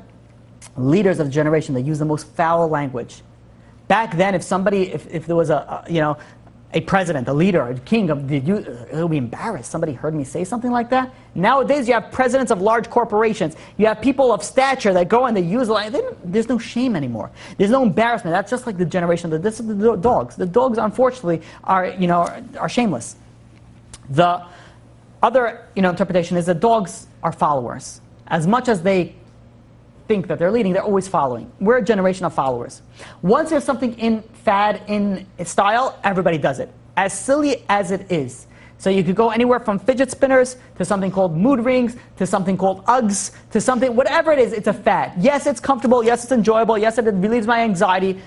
leaders of the generation that use the most foul language. Back then, if there was a president, a leader, a king, it would be embarrassed. Somebody heard me say something like that. Nowadays, you have presidents of large corporations. You have people of stature that go and they use there's no shame anymore. There's no embarrassment. That's just like the generation. This is the dogs. The dogs, unfortunately, are shameless. The other interpretation is that dogs are followers. As much as they think that they're leading, they're always following. We're a generation of followers. Once there's something in fad, in style, everybody does it. As silly as it is, So you could go anywhere from fidget spinners to something called mood rings to something called Uggs to something, whatever it is, it's a fad. Yes, it's comfortable. Yes, it's enjoyable. Yes, it relieves my anxiety.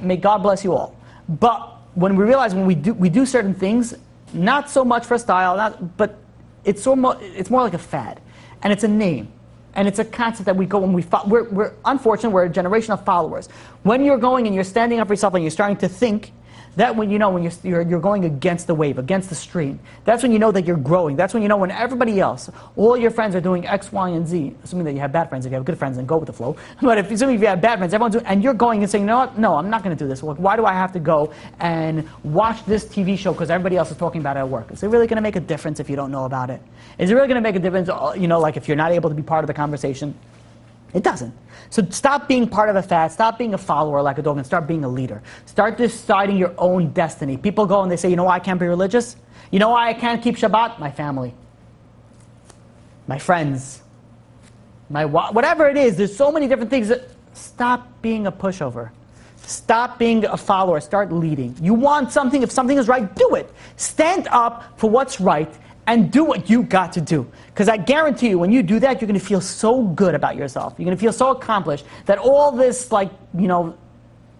May God bless you all. But when we realize when we do certain things, not so much for style, but it's more like a fad, and it's a name. And it's a concept that we go when we're unfortunate, we're a generation of followers. When you're going and you're standing up for yourself and you're starting to think, that when you know when you're going against the wave, against the stream, that's when you know that you're growing. That's when you know when everybody else, all your friends are doing X, Y, and Z, assuming that you have bad friends. If you have good friends, then go with the flow. But assuming if you have bad friends, everyone's doing, and you're going and saying, you know what? No, I'm not going to do this. Why do I have to go and watch this TV show because everybody else is talking about it at work? Is it really going to make a difference if you don't know about it? Is it really going to make a difference, like if you're not able to be part of the conversation? It doesn't. So stop being part of a fad, stop being a follower like a dog, and start being a leader. Start deciding your own destiny. People go and they say, you know why I can't be religious? You know why I can't keep Shabbat? My family. My friends. Whatever it is, there's so many different things. Stop being a pushover. Stop being a follower. Start leading. You want something, if something is right, do it. Stand up for what's right and do what you got to do. Because I guarantee you, when you do that, you're going to feel so good about yourself. You're going to feel so accomplished that all this,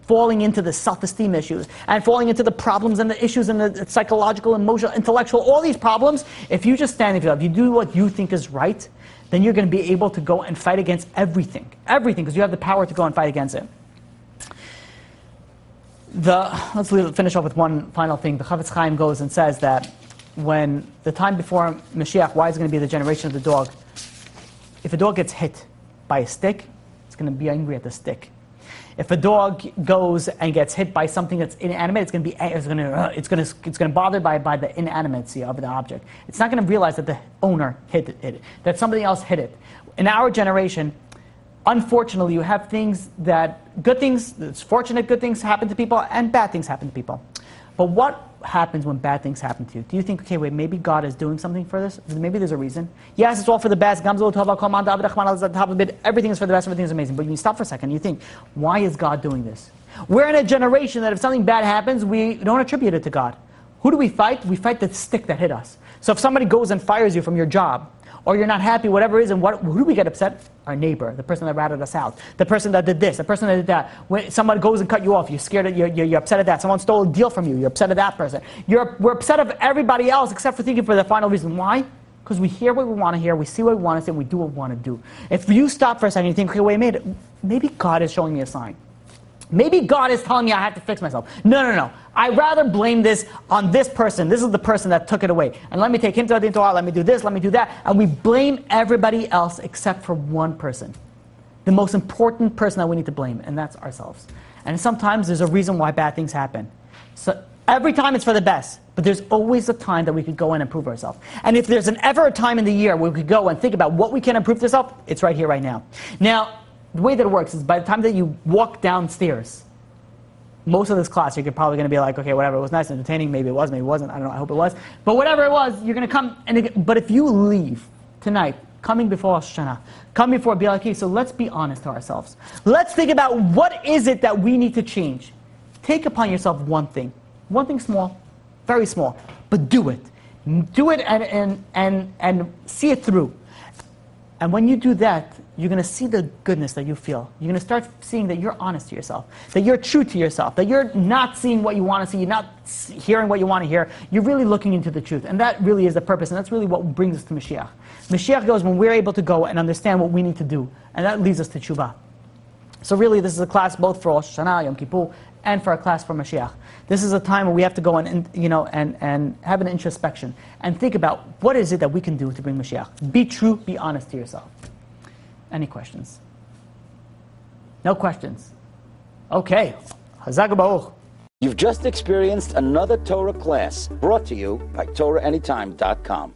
falling into the self-esteem issues and falling into the problems and the issues and the psychological, emotional, intellectual, all these problems, if you just stand for yourself, you do what you think is right, then you're going to be able to go and fight against everything. Everything, because you have the power to go and fight against it. Let's finish off with one final thing. The Chavetz Chaim goes and says that when the time before Mashiach, why is it going to be the generation of the dog? If a dog gets hit by a stick, it's going to be angry at the stick. If a dog goes and gets hit by something that's inanimate, it's going to bother by the inanimacy of the object. It's not going to realize that the owner hit it, that somebody else hit it. In our generation, unfortunately, you have good things, fortunate good things happen to people, and bad things happen to people. But what happens when bad things happen to you? Do you think, okay, wait, maybe God is doing something for this? Maybe there's a reason. Yes, it's all for the best. Everything is for the best. Everything is amazing. But when you stop for a second, you think, why is God doing this? We're in a generation that if something bad happens, we don't attribute it to God. Who do we fight? We fight the stick that hit us. So if somebody goes and fires you from your job, or you're not happy, whatever it is, and who do we get upset? Our neighbor, the person that ratted us out, the person that did this, the person that did that. When someone goes and cut you off, you're scared, you're upset at that. Someone stole a deal from you, you're upset at that person. We're upset of everybody else except for thinking for the final reason. Why? Because we hear what we want to hear, we see what we want to see, and we do what we want to do. If you stop for a second and you think, okay, wait, maybe God is showing me a sign. Maybe God is telling me I have to fix myself. No. I'd rather blame this on this person. This is the person that took it away. And let me take him to the Torah, let me do this, let me do that. And we blame everybody else except for one person. The most important person that we need to blame, and that's ourselves. And sometimes there's a reason why bad things happen. So every time it's for the best, but there's always a time that we could go and improve ourselves. And if there's ever a time in the year where we could go and think about what we can improve to ourselves, it's right here, right now. Now, the way that it works is by the time that you walk downstairs, most of this class, you're probably going to be like, okay, whatever, it was nice and entertaining, maybe it was, maybe it wasn't, I don't know, I hope it was. But whatever it was, you're going to come, but if you leave tonight, coming before Rosh Hashanah, come before, be like, okay, so let's be honest to ourselves. Let's think about what is it that we need to change. Take upon yourself one thing small, very small, but do it. Do it and see it through. And when you do that, you're going to see the goodness that you feel. You're going to start seeing that you're honest to yourself, that you're true to yourself, that you're not seeing what you want to see, you're not hearing what you want to hear. You're really looking into the truth. And that really is the purpose, and that's really what brings us to Mashiach. Mashiach goes when we're able to go and understand what we need to do, and that leads us to Tshuva. So really, this is a class both for Rosh Hashanah, Yom Kippur, and for a class for Mashiach. This is a time where we have to go and have an introspection and think about what is it that we can do to bring Mashiach. Be true, be honest to yourself. Any questions? No questions? Okay. Chazak Baruch. You've just experienced another Torah class brought to you by TorahAnytime.com.